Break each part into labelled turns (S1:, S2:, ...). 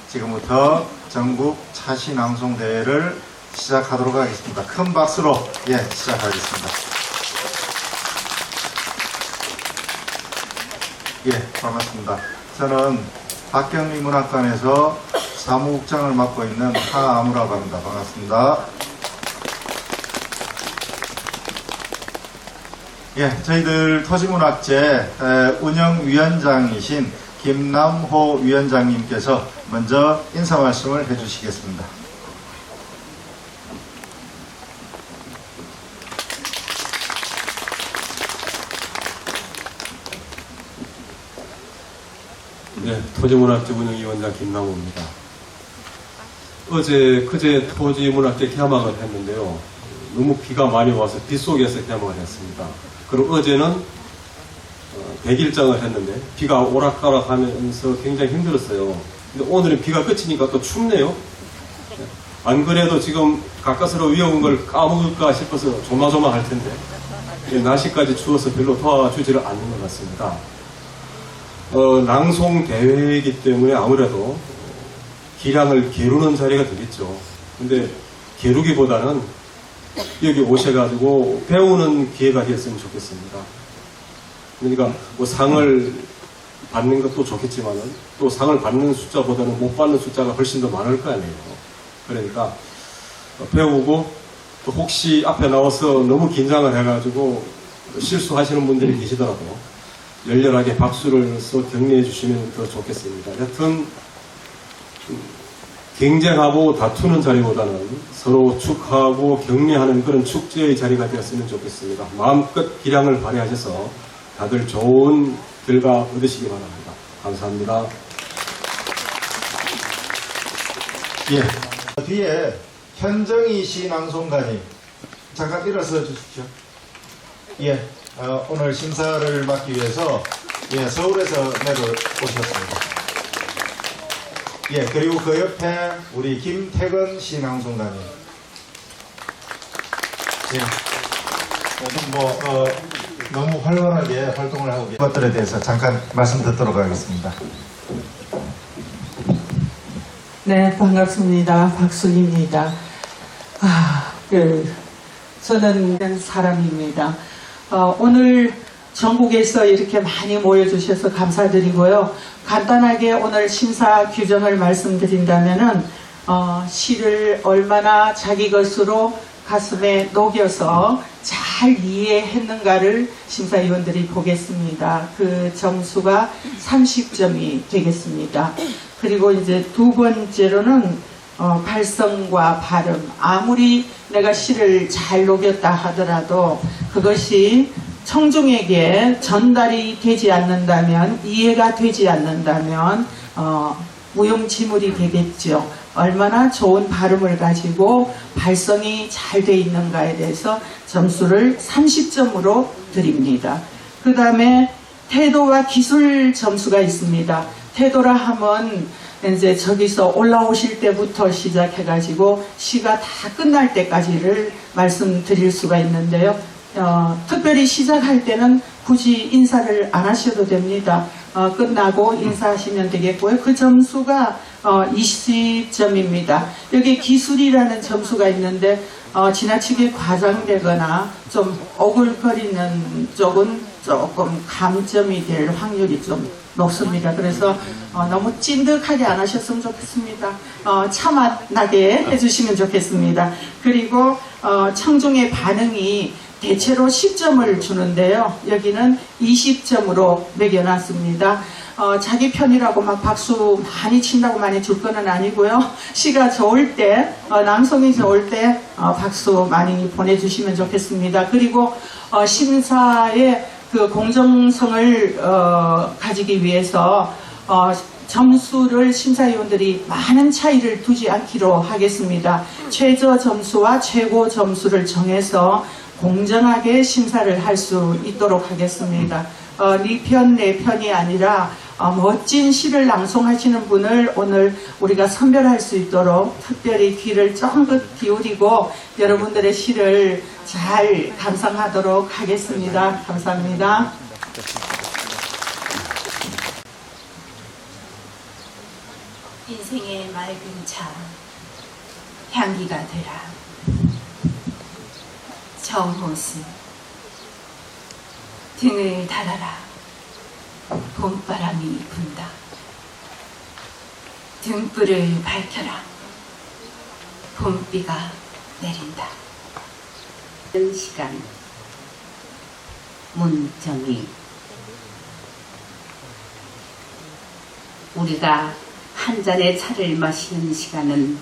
S1: 지금부터 전국 차시낭송대회를 시작하도록 하겠습니다. 큰 박수로 시작하겠습니다. 반갑습니다. 저는 박경리 문학관에서 사무국장을 맡고 있는 하아무라고 합니다. 반갑습니다. 저희들 토지문학제 운영위원장이신 김남호 위원장님께서 먼저 인사 말씀을 해주시겠습니다.
S2: 토지문학제 운영위원장 김남호입니다. 그제 토지문학제 개막을 했는데요. 너무 비가 많이 와서 빗속에서 개막을 했습니다. 그리고 어제는 100일장을 했는데 비가 오락가락 하면서 굉장히 힘들었어요. 근데 오늘은 비가 그치니까 또 춥네요. 안 그래도 지금 가까스로 위험한 걸 까먹을까 싶어서 조마조마할 텐데 날씨까지 추워서 별로 도와주지를 않는 것 같습니다. 낭송 대회이기 때문에 아무래도 기량을 게루는 자리가 되겠죠. 근데 게루기보다는 여기 오셔가지고 배우는 기회가 됐으면 좋겠습니다. 그러니까 뭐 상을 받는 것도 좋겠지만은 또 상을 받는 숫자보다는 못 받는 숫자가 훨씬 더 많을 거 아니에요. 그러니까 배우고 또 혹시 앞에 나와서 너무 긴장을 해가지고 실수하시는 분들이 계시더라도 열렬하게 박수를 써 격려해 주시면 더 좋겠습니다. 여튼 경쟁하고 다투는 자리보다는 서로 축하하고 격려하는 그런 축제의 자리가 되었으면 좋겠습니다. 마음껏 기량을 발휘하셔서 다들 좋은 결과 얻으시기 바랍니다. 감사합니다.
S1: 뒤에 현정희 씨 낭송가님 잠깐 일어서 주십시오. 오늘 심사를 맡기 위해서 서울에서 내려오셨습니다. 그리고 그 옆에 우리 김태근 씨 낭송가님. 너무 활발하게 활동을 하고 계신 것들에 대해서 잠깐 말씀 듣도록 하겠습니다.
S3: 네, 반갑습니다. 박순입니다. 저는 사람입니다. 오늘 전국에서 이렇게 많이 모여주셔서 감사드리고요. 간단하게 오늘 심사 규정을 말씀드린다면은 시를 얼마나 자기 것으로 가슴에 녹여서 잘 이해했는가를 심사위원들이 보겠습니다. 그 점수가 30점이 되겠습니다. 그리고 이제 두 번째로는 발성과 발음. 아무리 내가 시를 잘 녹였다 하더라도 그것이 청중에게 전달이 되지 않는다면, 이해가 되지 않는다면 무용지물이 되겠죠. 얼마나 좋은 발음을 가지고 발성이 잘 돼 있는가에 대해서 점수를 30점으로 드립니다. 그 다음에 태도와 기술 점수가 있습니다. 태도라 하면 이제 저기서 올라오실 때부터 시작해가지고 시가 다 끝날 때까지를 말씀드릴 수가 있는데요. 특별히 시작할 때는 굳이 인사를 안 하셔도 됩니다. 끝나고 인사하시면 되겠고요. 그 점수가 20점입니다. 여기 기술이라는 점수가 있는데 지나치게 과장되거나 좀 오글거리는 쪽은 조금 감점이 될 확률이 좀 높습니다. 그래서 너무 찐득하게 안 하셨으면 좋겠습니다. 참아나게 해주시면 좋겠습니다. 그리고 청중의 반응이 대체로 10점을 주는데요. 여기는 20점으로 매겨놨습니다. 자기 편이라고 막 박수 많이 친다고 많이 줄 거는 아니고요. 시가 좋을 때, 낭송이 좋을 때 박수 많이 보내주시면 좋겠습니다. 그리고 심사의 그 공정성을 가지기 위해서 점수를 심사위원들이 많은 차이를 두지 않기로 하겠습니다. 최저 점수와 최고 점수를 정해서 공정하게 심사를 할 수 있도록 하겠습니다. 네 편, 내 편이 아니라 멋진 시를 낭송하시는 분을 오늘 우리가 선별할 수 있도록 특별히 귀를 쫑긋 기울이고 여러분들의 시를 잘 감상하도록 하겠습니다. 감사합니다.
S4: 인생의 맑은 차 향기가 되라. 정호수 등을 달아라. 봄바람이 분다. 등불을 밝혀라. 봄비가 내린다.
S5: 이런 시간 문정희 우리가 한 잔의 차를 마시는 시간은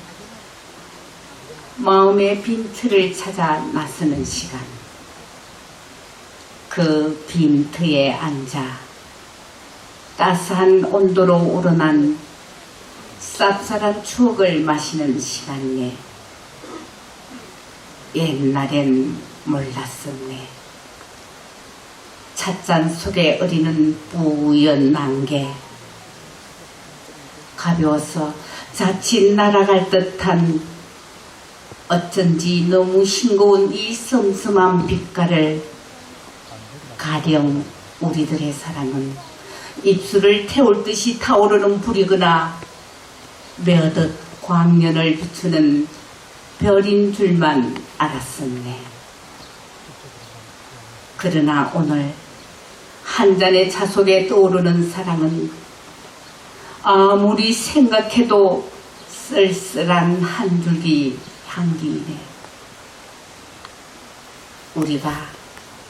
S5: 마음의 빈틈을 찾아 나서는 시간. 그 빈틈에 앉아 따스한 온도로 우러난 쌉쌀한 추억을 마시는 시간이네. 옛날엔 몰랐었네. 찻잔 속에 어리는 뿌연 안개, 가벼워서 자칫 날아갈 듯한 어쩐지 너무 싱거운 이 슴슴한 빛깔을 가령 우리들의 사랑은 입술을 태울 듯이 타오르는 불이거나 매어듯 광년을 비추는 별인 줄만 알았었네. 그러나 오늘 한 잔의 차 속에 떠오르는 사랑은 아무리 생각해도 쓸쓸한 한 줄기 향기이네. 우리가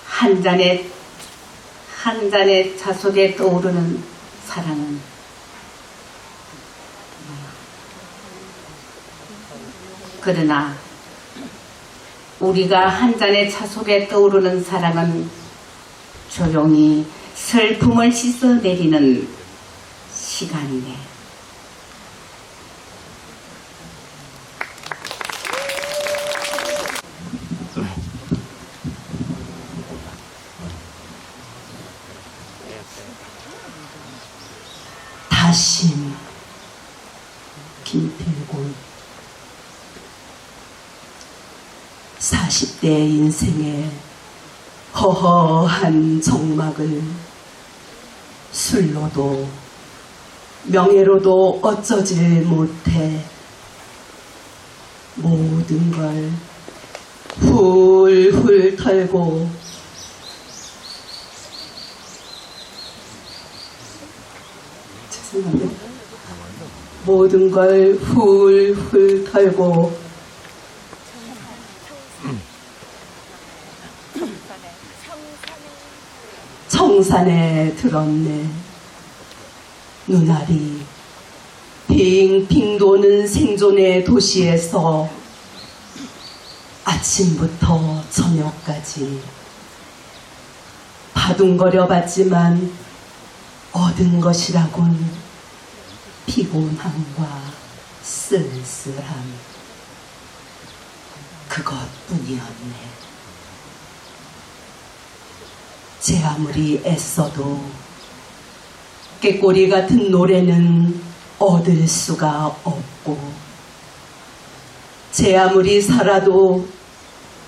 S5: 한 잔의 차 속에 떠오르는 사랑은 그러나 우리가 한 잔의 차 속에 떠오르는 사랑은 조용히 슬픔을 씻어내리는 시간이네.
S6: 다심 김필곤 40대 인생의 허허한 정막을 술로도 명예로도 어쩌질 못해 모든 걸 훌훌 털고 죄송합니다. 모든 걸 훌훌 털고 청산에 들었네. 눈알이 빙빙 도는 생존의 도시에서 아침부터 저녁까지 바둥거려 봤지만 얻은 것이라곤 피곤함과 쓸쓸함 그것뿐이었네. 제 아무리 애써도 꾀꼬리 같은 노래는 얻을 수가 없고 제 아무리 살아도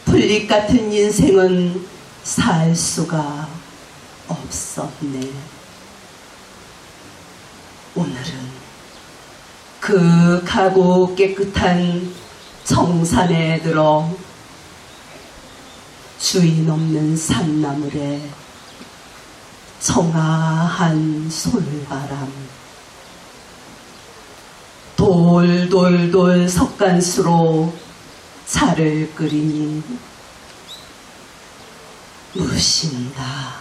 S6: 풀잎 같은 인생은 살 수가 없었네. 오늘은 그 가고 깨끗한 청산에 들어 주인 없는 산나물에 청아한 솔바람 돌돌돌 석간수로 차를 끓이니 무신다.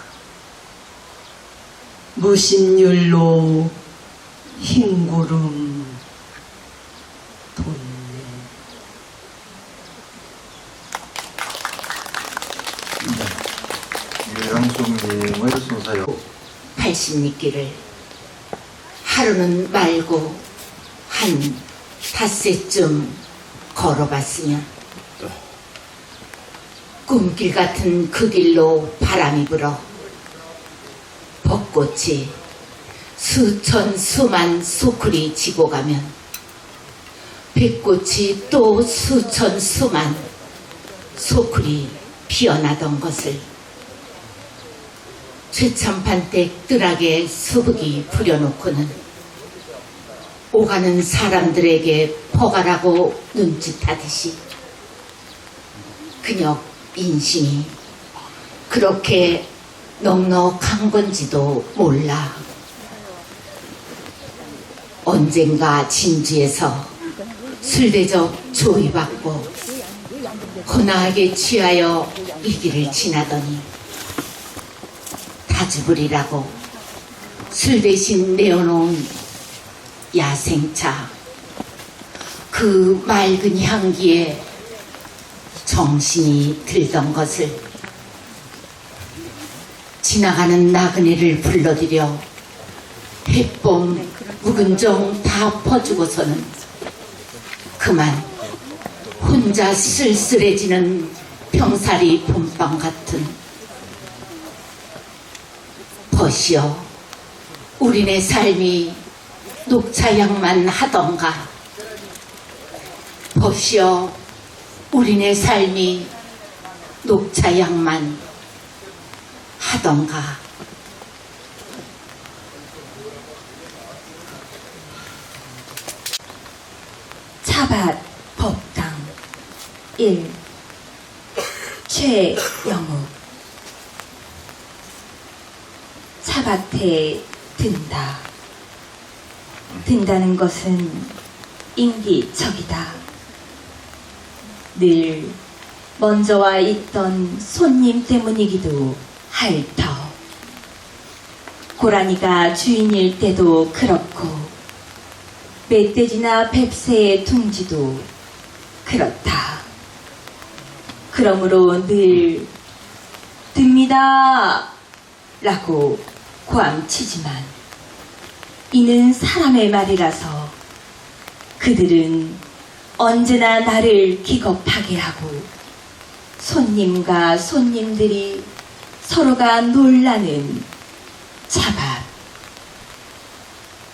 S6: 무신율로 흰구름 돋네.
S1: 유영숙님의 순서요.
S5: 80리길을 하루는 말고 한 닷새쯤 걸어봤으면 꿈길 같은 그 길로 바람이 불어 벚꽃이 수천 수만 소쿠리 지고 가면 백꽃이 또 수천 수만 소쿠리 피어나던 것을 최참판댁 뜰하게 수북이 부려놓고는 오가는 사람들에게 포괄하고 눈짓하듯이 그녀 인심이 그렇게 넉넉한 건지도 몰라. 언젠가 진주에서 술대접 조의받고 혼나하게 취하여 이 길을 지나더니 다주불이라고 술 대신 내어놓은 야생차, 그 맑은 향기에 정신이 들던 것을 지나가는 나그네를 불러들여 햇봄 묵은정 다 퍼주고서는 그만 혼자 쓸쓸해지는 병사리 봄밤 같은 벗이여 우리네 삶이 녹차향만 하던가 벗이여 우리네 삶이 녹차향만 하던가.
S4: 차밭 법당 1. 최영욱. 차밭에 든다. 든다는 것은 인기척이다. 늘 먼저 와 있던 손님 때문이기도 할 터. 고라니가 주인일 때도 그렇고 멧돼지나 뱁새의 둥지도 그렇다. 그러므로 늘 듭니다 라고 고함치지만 이는 사람의 말이라서 그들은 언제나 나를 기겁하게 하고 손님과 손님들이 서로가 놀라는 차밭.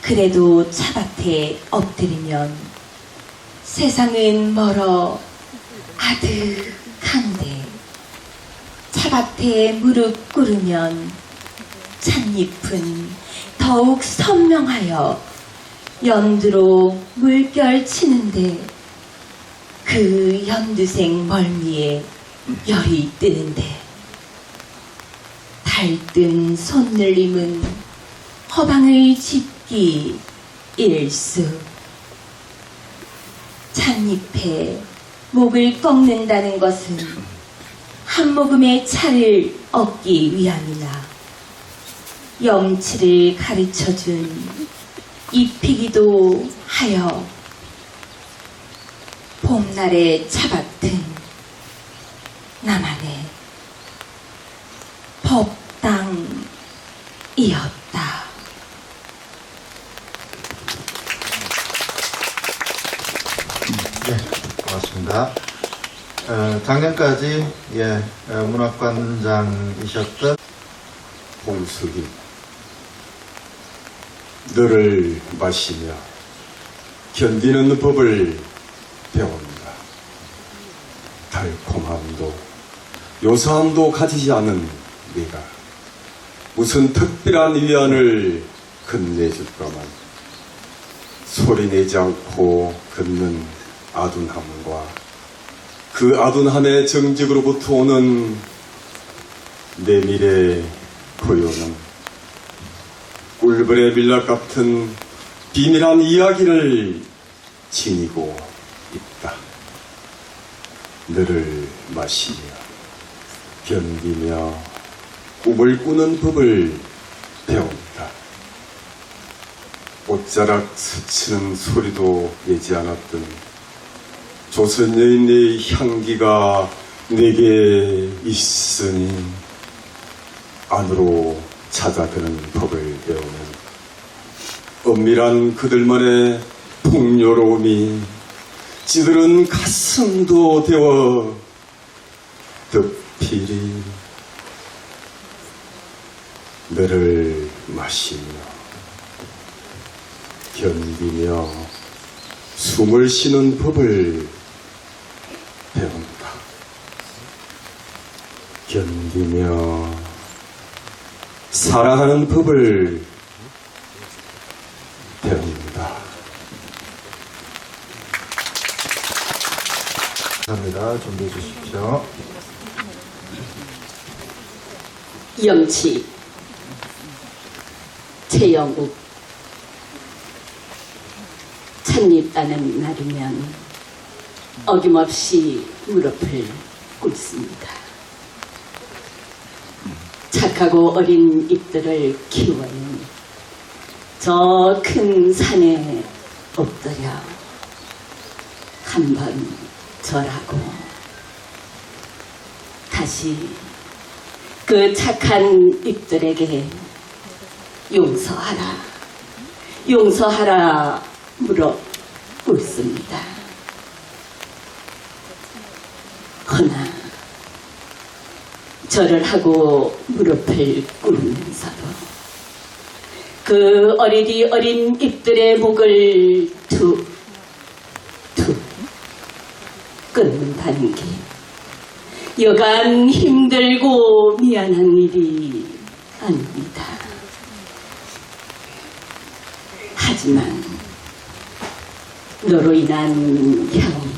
S4: 그래도 차밭에 엎드리면 세상은 멀어 아득한데 차밭에 무릎 꿇으면 찻잎은 더욱 선명하여 연두로 물결 치는데 그 연두색 멀미에 열이 뜨는데 달뜬 손늘림은 허방을 짚기 일수. 찻잎에 목을 꺾는다는 것은 한 모금의 차를 얻기 위함이나 염치를 가르쳐준 잎이기도 하여 봄날의 차밭은 나만의 법당이었다.
S1: 네, 고맙습니다. 작년까지 문학관장이셨던
S7: 홍석이 너를 마시며 견디는 법을 배운다. 달콤함도 요사함도 가지지 않은 네가 무슨 특별한 위안을 건네줄까만 소리내지 않고 걷는 아둔함과 그 아둔함의 정직으로부터 오는 내밀의 고요는 꿀벌의 밀락 같은 비밀한 이야기를 지니고 있다. 너를 마시며 견디며 꿈을 꾸는 법을 배운다. 옷자락 스치는 소리도 내지 않았던 조선 여인의 향기가 내게 있으니 안으로 찾아드는 법을 배우는 엄밀한 그들만의 풍요로움이 찌들은 가슴도 데워 득필이 너를 마시며 견디며 숨을 쉬는 법을 배운다. 견디며 사랑하는 법을 배운다.
S1: 감사합니다. 준비해 주십시오.
S5: 영치, 최영욱, 첫입다는 날이면 어김없이 무릎을 꿇습니다. 착하고 어린 잎들을 키워낸 저 큰 산에 엎드려 한번 절하고 다시 그 착한 잎들에게 용서하라, 용서하라 물어 꿇습니다. 허나 절을 하고 무릎을 꿇으면서도 그 어리디 어린 잎들의 목을 툭툭 끊는다는 게 여간 힘들고 미안한 일이 아닙니다. 하지만 너로 인한 향이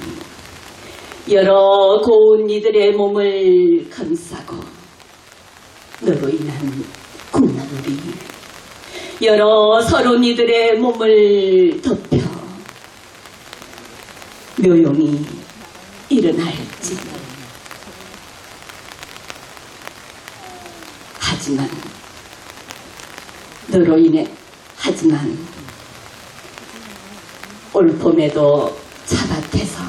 S5: 여러 고운 이들의 몸을 감싸고 너로 인한 국물이 여러 서른 이들의 몸을 덮여 묘용이 일어날지. 하지만 너로 인해 올봄에도 차밭에서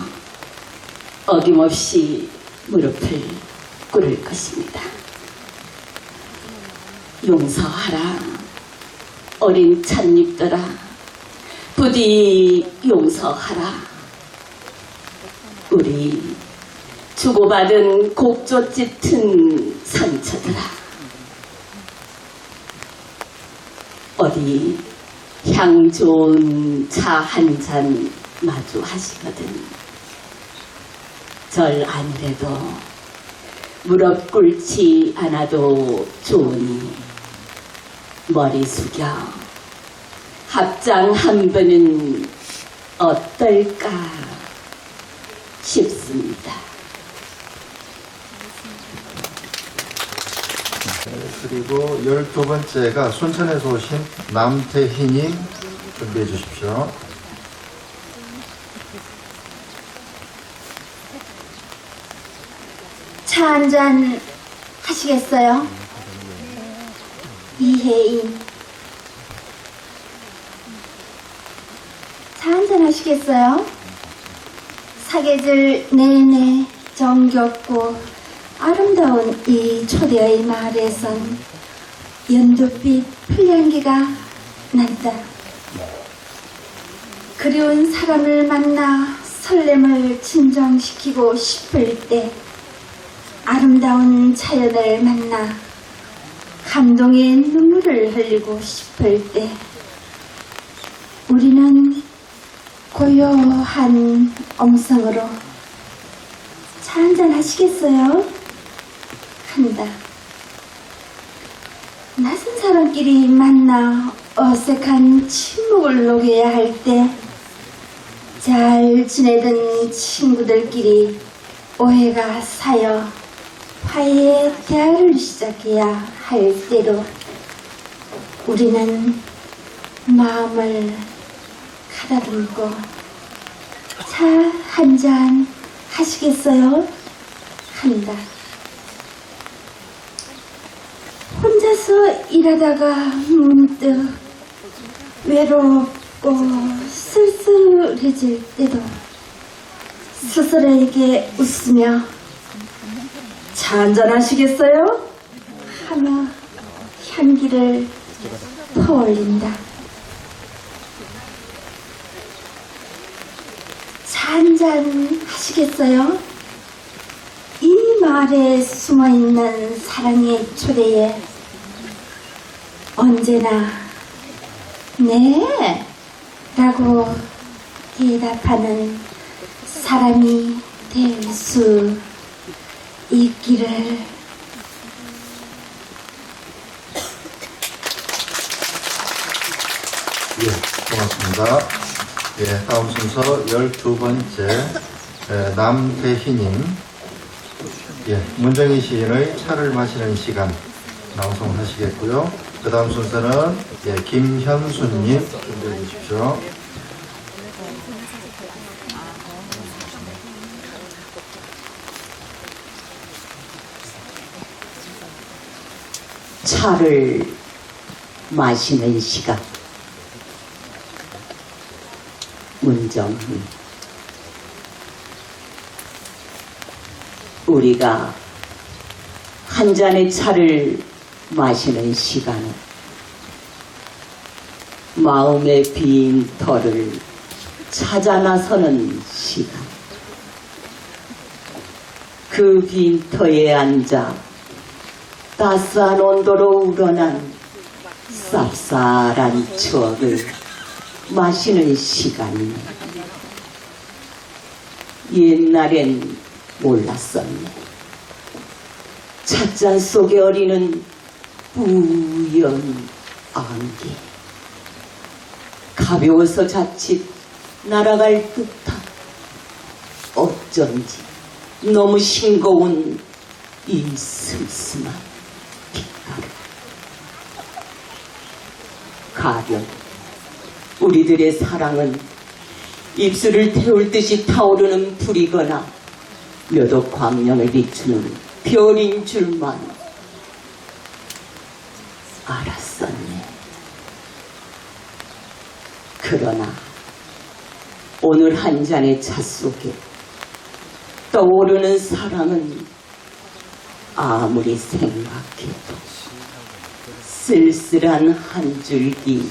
S5: 어김없이 무릎을 꿇을 것입니다. 용서하라 어린 찻잎들아, 부디 용서하라. 우리 주고받은 곡조 짙은 상처들아, 어디 향 좋은 차 한 잔 마주하시거든 절 아니래도 무릎 꿇지 않아도 좋으니 머리 숙여 합장 한 번은 어떨까 싶습니다.
S1: 그리고 12번째가 순천에서 오신 남태희님 준비해 주십시오.
S8: 차 한잔 하시겠어요? 이혜인. 차 한잔 하시겠어요? 사계절 내내 정겹고 아름다운 이 초대의 마을에선 연두빛 풀향기가 난다. 그리운 사람을 만나 설렘을 진정시키고 싶을 때, 아름다운 자연을 만나 감동의 눈물을 흘리고 싶을 때, 우리는 고요한 음성으로 차 한잔 하시겠어요? 한다. 낯선 사람끼리 만나 어색한 침묵을 녹여야 할 때, 잘 지내던 친구들끼리 오해가 쌓여 화해의 대화를 시작해야 할 때로 우리는 마음을 가다듬고 차 한잔 하시겠어요? 한다. 혼자서 일하다가 문득 외롭고 쓸쓸해질 때도 스스로에게 웃으며 차 한잔 하시겠어요? 하며 향기를 퍼올린다. 차 한잔 하시겠어요? 이 마을에 숨어있는 사랑의 초대에 언제나 네 라고 대답하는 사람이 될 수 있기를.
S1: 예, 고맙습니다. 예, 다음 순서 12번째 남대희님, 문정희 시인의 차를 마시는 시간 낭송하시겠고요. 그 다음 순서는 김현수님 준비해 주십시오.
S5: 차를 마시는 시간. 문정희. 우리가 한 잔의 차를 마시는 시간은 마음의 빈 털을 찾아 나서는 시간. 그 빈 터에 앉아 따스한 온도로 우러난 쌉쌀한 추억을 마시는 시간이네. 옛날엔 몰랐었네. 찻잔 속에 어리는 뿌연 안개. 가벼워서 자칫 날아갈 듯한 어쩐지 너무 싱거운 이 슴슴한 빛깔. 가령 우리들의 사랑은 입술을 태울 듯이 타오르는 불이거나 몇 억 광년을 비추는 별인 줄만 알았었네. 그러나 오늘 한 잔의 차 속에 떠오르는 사랑은 아무리 생각해도 쓸쓸한 한 줄기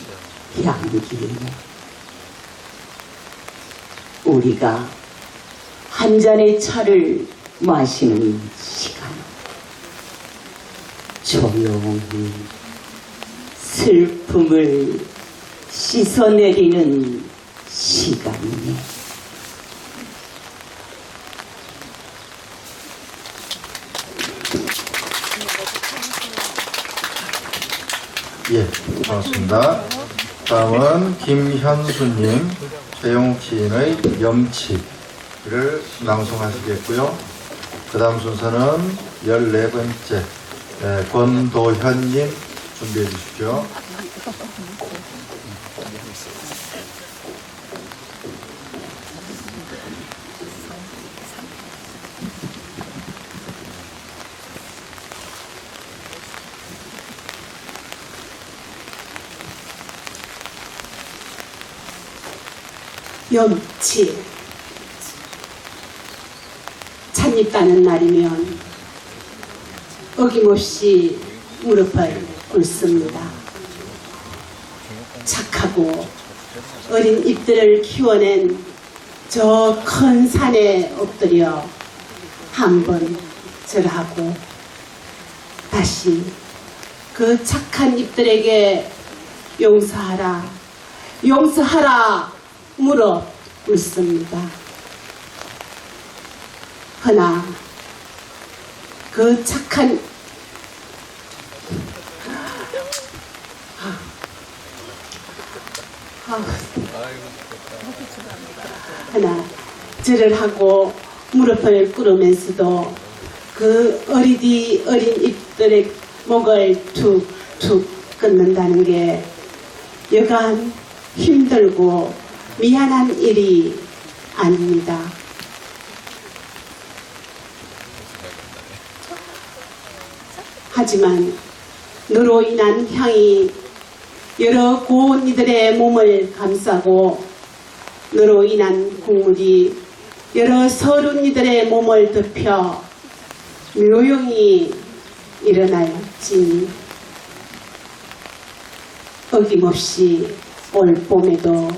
S5: 향기이네. 우리가 한 잔의 차를 마시는 시간, 조용히 슬픔을 씻어내리는 시간이네.
S1: 고맙습니다. 다음은 김현수님, 최영욱 시인의 염치를 낭송하시겠고요. 그 다음 순서는 14번째 권도현님 준비해 주십시오.
S9: 염치. 찻잎 따는 날이면 어김없이 무릎을 꿇습니다. 착하고 어린 잎들을 키워낸 저 큰 산에 엎드려 한번 절하고 다시 그 착한 잎들에게 용서하라, 용서하라 무릎 꿇습니다. 허나 그 착한 하나 절을 하고 무릎을 꿇으면서도 그 어린 잎들의 목을 툭툭 끊는다는 게 여간 힘들고 미안한 일이 아닙니다. 하지만 너로 인한 향이 여러 고운 이들의 몸을 감싸고 너로 인한 국물이 여러 서른 이들의 몸을 덮여 묘용이 일어날지니 어김없이 올 봄에도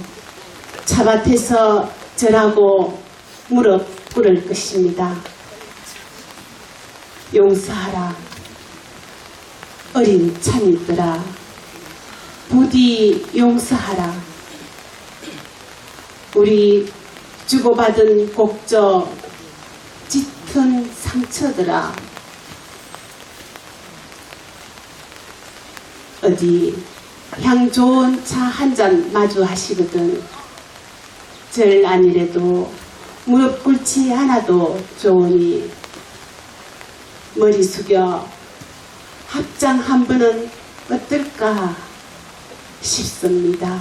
S9: 차밭에서 절하고 무릎 꿇을 것입니다. 용서하라 어린 찬이들아, 부디 용서하라. 우리 주고받은 곡저 짙은 상처들아, 어디 향 좋은 차 한 잔 마주 하시거든 절 아니래도 무릎 꿇지 않아도 좋으니 머리 숙여 합장 한 번은 어떨까 싶습니다.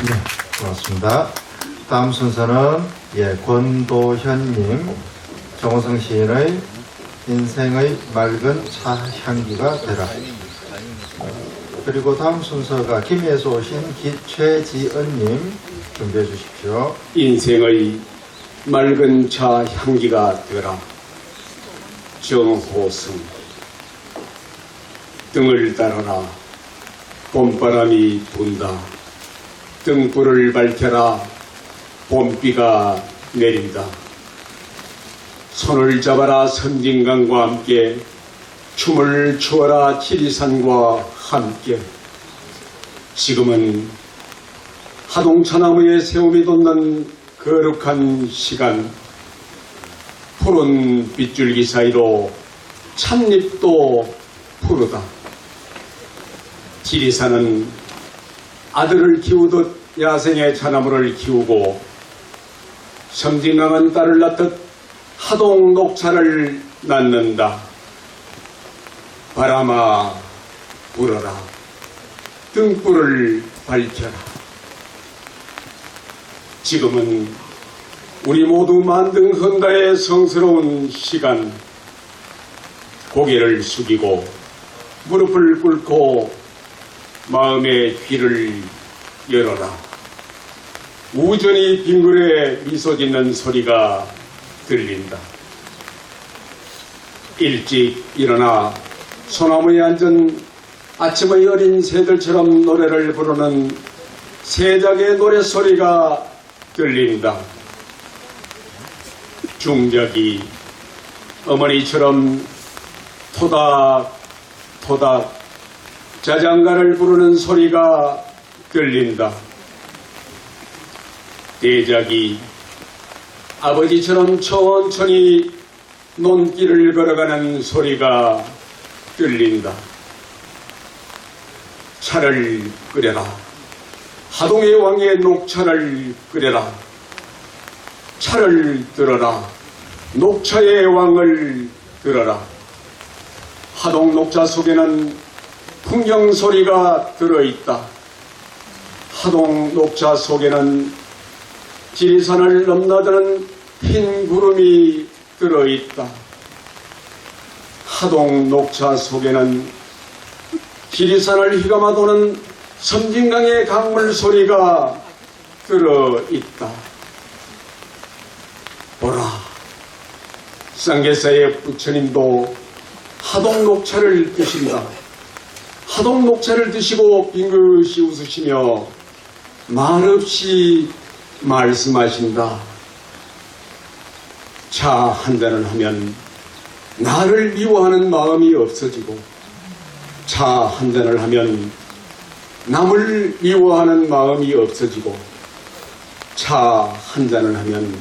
S1: 네, 고맙습니다. 다음 순서는 권도현님, 정호성 시인의 인생의 맑은 차 향기가 되라. 그리고 다음 순서가 김해에서 오신 최지은님 준비해 주십시오.
S7: 인생의 맑은 차 향기가 되라. 정호승. 등을 따라라. 봄바람이 분다. 등불을 밝혀라. 봄비가 내린다. 손을 잡아라. 선진강과 함께 춤을 추어라. 지리산과 함께. 지금은 하동차나무에 새움이 돋는 거룩한 시간. 푸른 빗줄기 사이로 찻잎도 푸르다. 지리산은 아들을 키우듯 야생의 차나무를 키우고, 섬진강은 딸을 낳듯 하동 녹차를 낳는다. 바람아 불어라. 등불을 밝혀라. 지금은 우리 모두 만등 헌가의 성스러운 시간. 고개를 숙이고 무릎을 꿇고 마음의 귀를 열어라. 우전히 빙그레 미소 짓는 소리가 들린다. 일찍 일어나 소나무에 앉은 아침의 어린 새들처럼 노래를 부르는 새작의 노랫소리가 들린다. 중작이 어머니처럼 토닥토닥 자장가를 부르는 소리가 들린다. 대작이 아버지처럼 천천히 논길을 걸어가는 소리가 들린다. 차를 끓여라. 하동의 왕의 녹차를 끓여라. 차를 들어라. 녹차의 왕을 들어라. 하동 녹차 속에는 풍경 소리가 들어있다. 하동 녹차 속에는 지리산을 넘나드는 흰 구름이 들어있다. 하동 녹차 속에는 지리산을 휘감아 도는 섬진강의 강물 소리가 들어있다. 보라, 쌍계사의 부처님도 하동 녹차를 드신다. 하동 녹차를 드시고 빙긋이 웃으시며 말없이 말씀하신다. 차 한 잔을 하면 나를 미워하는 마음이 없어지고, 차 한 잔을 하면 남을 미워하는 마음이 없어지고, 차 한 잔을 하면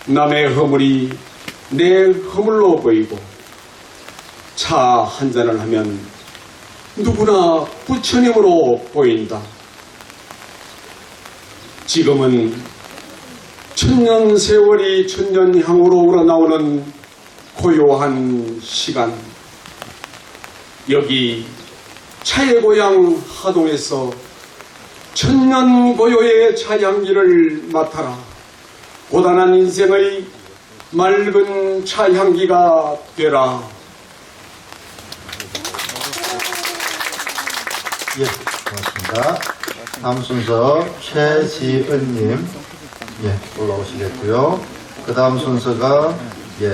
S7: 남의 허물이 내 허물로 보이고, 차 한 잔을 하면 누구나 부처님으로 보인다. 지금은 천년 세월이 천년향으로 우러나오는 고요한 시간. 여기 차의 고향 하동에서 천년 고요의 차향기를 맡아라. 고단한 인생의 맑은 차향기가 되라.
S1: 예, 고맙습니다. 다음 순서 최지은님 올라오시겠고요. 그 다음 순서가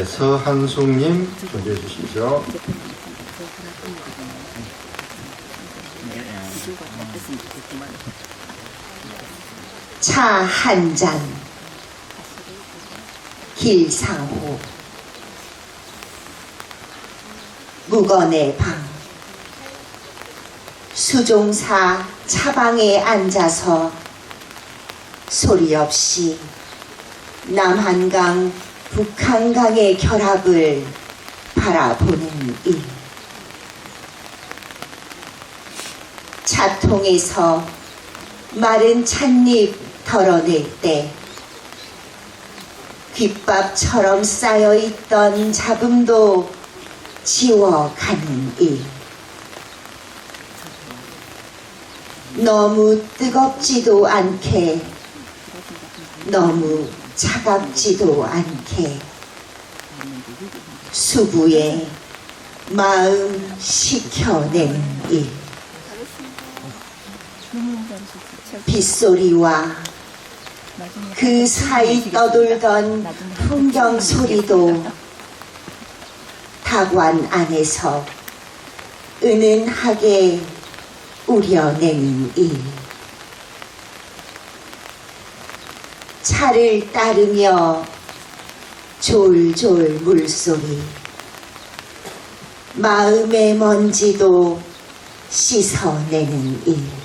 S1: 서한숙님 준비해 주시죠.
S4: 차 한 잔. 길상호. 묵언의 방. 수종사 차방에 앉아서 소리 없이 남한강 북한강의 결합을 바라보는 일. 차통에서
S10: 마른 찻잎 덜어낼 때 귓밥처럼 쌓여있던 잡음도 지워가는 일. 너무 뜨겁지도 않게 너무 차갑지도 않게 수부에 마음 식혀내는 일. 빗소리와 그 사이 떠돌던 풍경 소리도 다관 안에서 은은하게 우려내는 일. 차를 따르며 졸졸 물소리, 마음의 먼지도 씻어내는 일.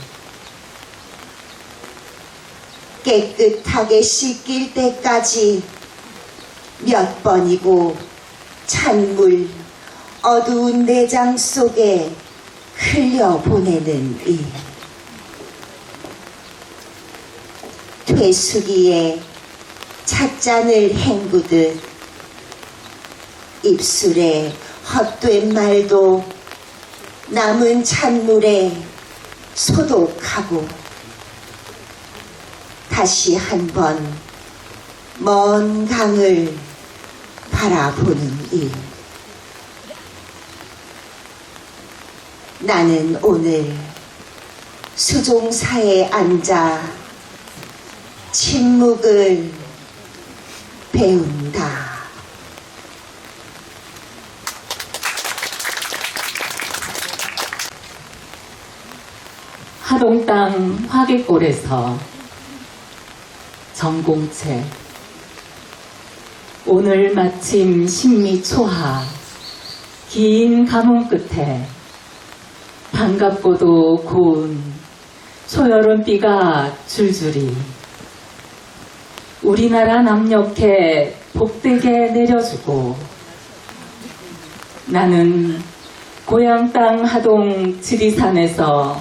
S10: 깨끗하게 씻길 때까지 몇 번이고 찬물 어두운 내장 속에 흘려보내는 일. 퇴수기에 찻잔을 헹구듯 입술에 헛된 말도 남은 찬물에 소독하고 다시 한번 먼 강을 바라보는 일. 나는 오늘 수종사에 앉아 침묵을 배운다.
S11: 하동 땅 화개골에서 전공채. 오늘 마침 신미초하 긴 가뭄 끝에 반갑고도 고운 초여름 비가 줄줄이 우리나라 남녘에 복되게 내려주고, 나는 고향 땅 하동 지리산에서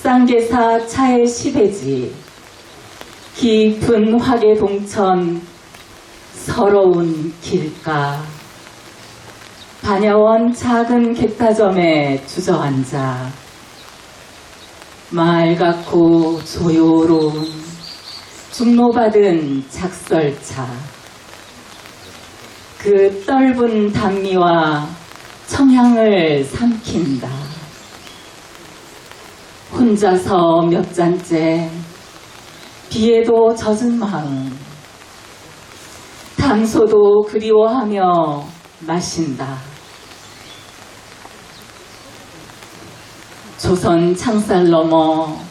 S11: 쌍계사 차의 시배지 깊은 화계 동천 서러운 길가 반야원 작은 객타점에 주저앉아 맑고 조요로운 중노받은 작설차, 그 떫은 단미와 청향을 삼킨다. 혼자서 몇 잔째 비에도 젖은 마음, 담소도 그리워하며 마신다. 조선 창살 넘어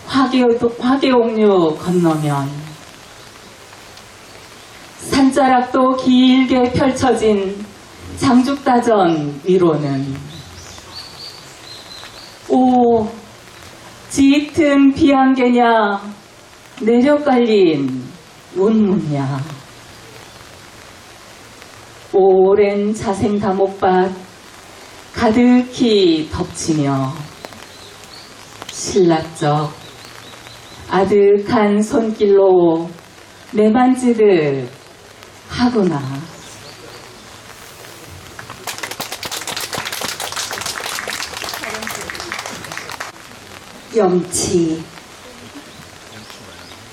S11: 화계옥류 건너면 산자락도 길게 펼쳐진 장죽다전 위로는 오 짙은 비안개냐 내려깔린 운문야. 오랜 자생 다목밭 가득히 덮치며 신라적 아득한 손길로 내만지듯 하구나.
S10: 염치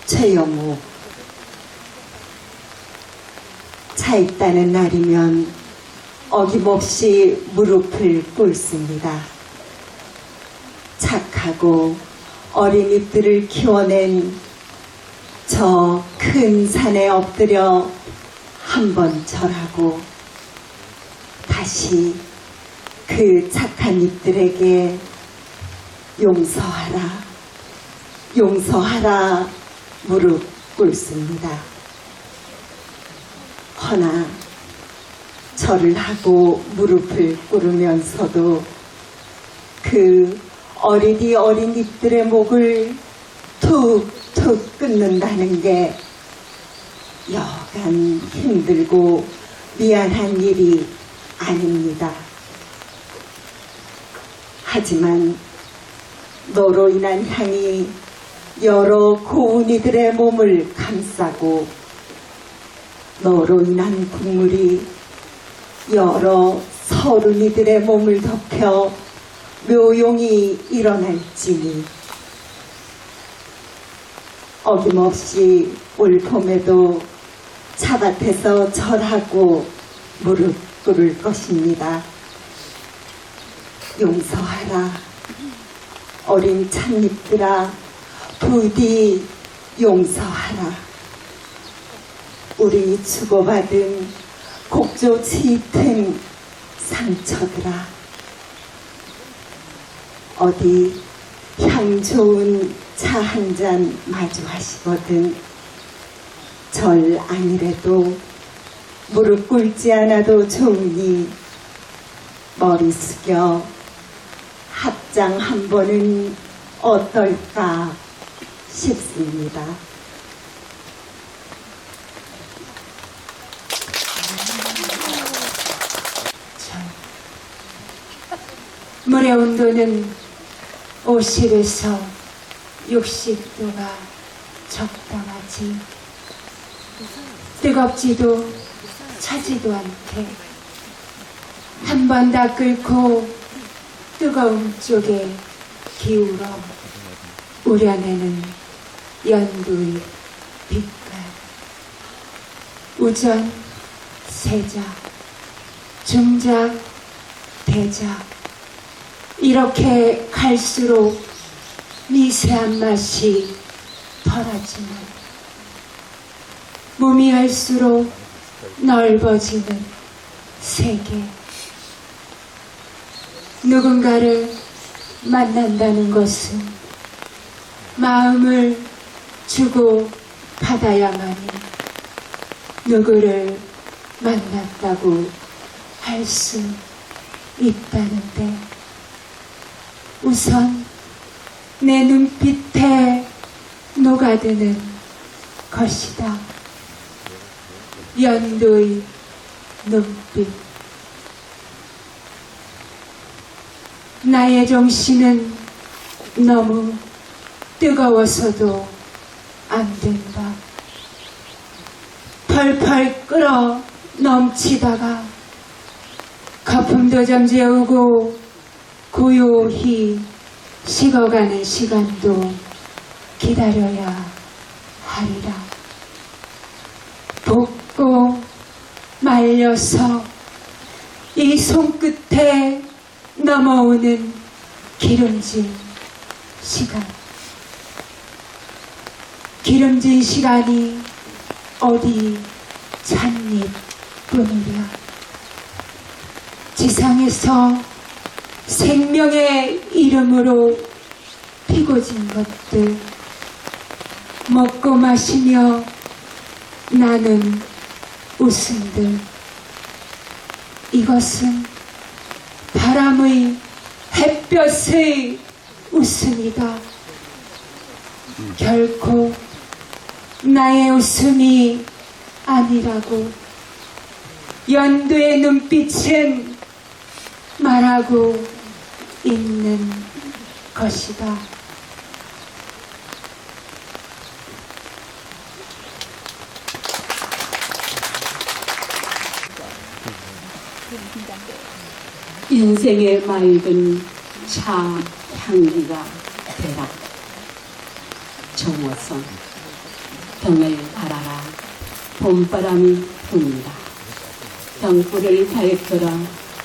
S10: 최영우. 차 있다는 날이면 어김없이 무릎을 꿇습니다. 착하고 어린 잎들을 키워낸 저 큰 산에 엎드려 한번 절하고 다시 그 착한 잎들에게 용서하라, 용서하라 무릎 꿇습니다. 허나 절을 하고 무릎을 꿇으면서도 그 어리디 어린 잎들의 목을 툭툭 끊는다는 게 여간 힘들고 미안한 일이 아닙니다. 하지만 너로 인한 향이 여러 고운이들의 몸을 감싸고 너로 인한 국물이 여러 서른이들의 몸을 덮여 묘용이 일어날지니 어김없이 올 봄에도 차밭에서 절하고 무릎 꿇을 것입니다. 용서하라. 어린 찻잎들아 부디 용서하라. 우리 주고받은 곡조 짙은 상처들아 어디 향 좋은 차 한 잔 마주하시거든 절 아니래도 무릎 꿇지 않아도 좋으니 머리 숙여 합장 한 번은 어떨까 싶습니다.
S8: 물의 온도는 50에서 60도가 적당하지. 뜨겁지도 차지도 않게 한 번 다 끓고 뜨거운 쪽에 기울어 우려내는 연두의 빛깔. 우전, 세작, 중작, 대작 이렇게 갈수록 미세한 맛이 덜어지는 무미할수록 넓어지는 세계. 누군가를 만난다는 것은 마음을 주고 받아야만이 누구를 만났다고 할 수 있다는데 우선 내 눈빛에 녹아드는 것이다. 연두의 눈빛. 나의 정신은 너무 뜨거워서도 안 된다. 펄펄 끓어 넘치다가 거품도 잠재우고 고요히 식어가는 시간도 기다려야 하리라. 볶고 말려서 이 손끝에 넘어오는 기름진 시간. 기름진 시간이 어디 찻잎뿐이랴. 지상에서 생명의 이름으로 피고진 것들 먹고 마시며 나는 웃음들. 이것은 바람의 햇볕의 웃음이다. 결코 나의 웃음이 아니라고 연두의 눈빛은 말하고 있는 것이다.
S11: 인생의 맑은 차 향기가 되라. 정호성. 병을 바라라. 봄바람이 분다. 병불을 밝혀라.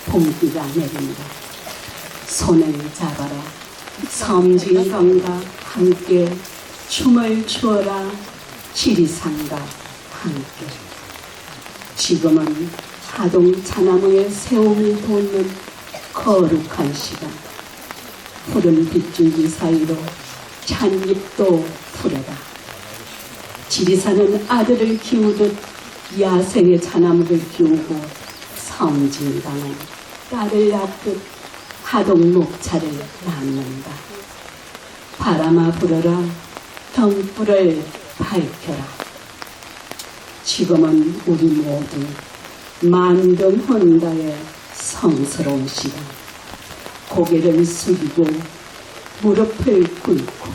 S11: 봄비가 내린다. 손을 잡아라. 섬진강과 함께 춤을 추어라. 지리산과 함께. 지금은 하동 차나무의 새움이 돋는 거룩한 시간. 푸른 빗줄기 사이로 찻잎도 푸르다. 지리산은 아들을 키우듯 야생의 차나무를 키우고 섬진강은 딸을 낳듯 하동 녹차를 낳는다. 바람아 불어라. 병불을 밝혀라. 지금은 우리 모두 만등 혼다의 성스러운 시간. 고개를 숙이고 무릎을 꿇고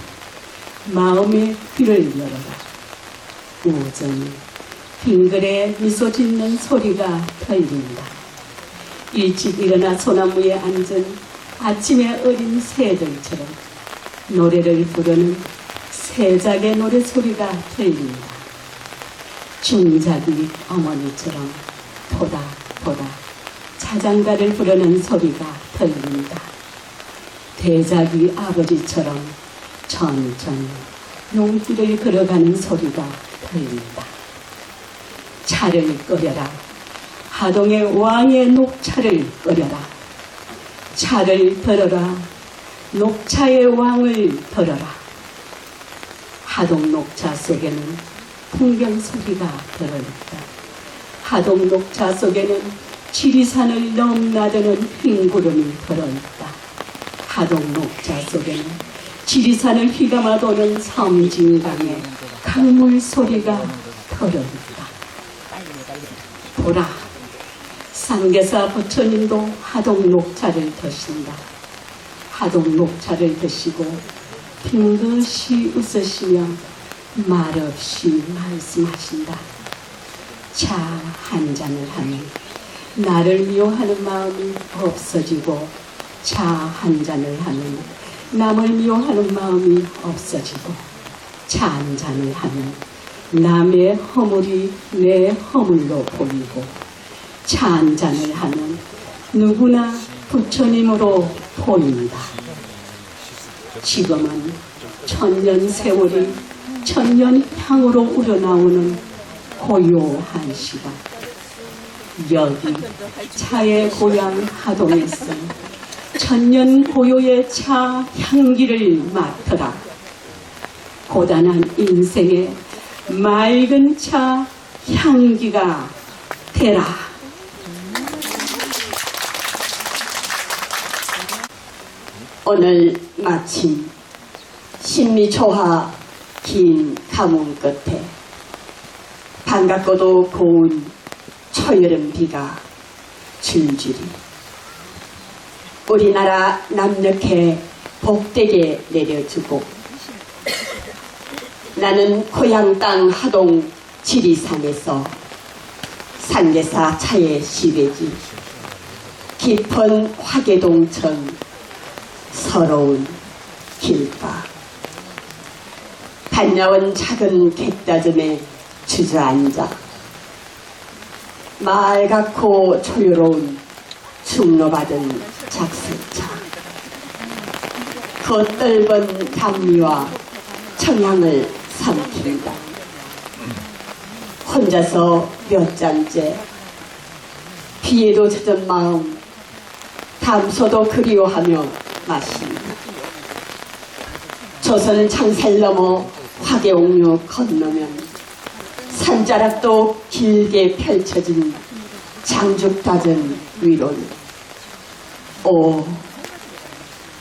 S11: 마음의 귀를 열어라. 오전이 빙글에 미소 짓는 소리가 들린다. 일찍 일어나 소나무에 앉은 아침의 어린 새들처럼 노래를 부르는 새작의 노래소리가 들린다. 중작이 어머니처럼 보다 자장가를 부르는 소리가 들린다. 대작이 아버지처럼 천천히 용길을 걸어가는 소리가 들린다. 차를 끓여라. 하동의 왕의 녹차를 끓여라. 차를 들어라. 녹차의 왕을 들어라. 하동 녹차 속에는 풍경 소리가 들어있다. 하동 녹차 속에는 지리산을 넘나드는 흰구름이 들어있다. 하동 녹차 속에는 지리산을 휘감아 도는 섬진강의 강물 소리가 들어있다. 보라, 상계사 부처님도 하동 녹차를 드신다. 하동 녹차를 드시고 빙긋이 웃으시며 말없이 말씀하신다. 차 한 잔을 하면 나를 미워하는 마음이 없어지고, 차 한 잔을 하면 남을 미워하는 마음이 없어지고, 차 한 잔을 하면 남의 허물이 내 허물로 보이고, 차 한 잔을 하면 누구나 부처님으로 보인다. 지금은 천년 세월이 천년 향으로 우러나오는 고요한 시간. 여기 차의 고향 하동에서 천년 고요의 차 향기를 맡아라. 고단한 인생의 맑은 차 향기가 되라.
S10: 오늘 마침 신미초하 긴 가뭄 끝에 반갑고도 고운 초여름 비가 줄줄이 우리나라 남녘에 복되게 내려주고, 나는 고향 땅 하동 지리산에서 상계사 차의 시베지, 깊은 화계동천 서러운 길가, 반야원 작은 객다점에 주저앉아 맑고 조유로운 충로받은 작슬차, 그 떫은 단미와 청향을 삼킨다. 혼자서 몇 잔째 비에도 젖은 마음 담소도 그리워하며 마신다. 조선 창살 넘어 화계옥류 건너면 산자락도 길게 펼쳐진 장죽다전 위로는 오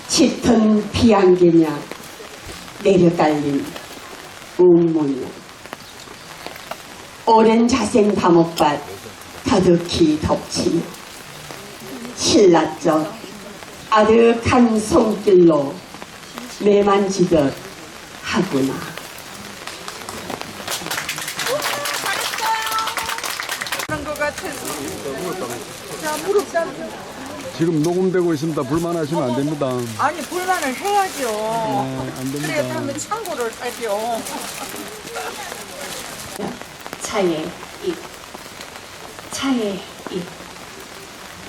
S10: 짙은 비안개냐 내려깔린 운문이야. 오랜 자생 다목밭 가득히 덮치며 신라적 아득한 손길로 매만지듯 하구나.
S12: 지금 녹음되고 있습니다. 불만하시면 안 됩니다.
S3: 아니, 불만을 해야죠.
S12: 네, 안 됩니다.
S3: 그래야 다음에 참고를 하죠.
S4: 차의 입, 차의 입,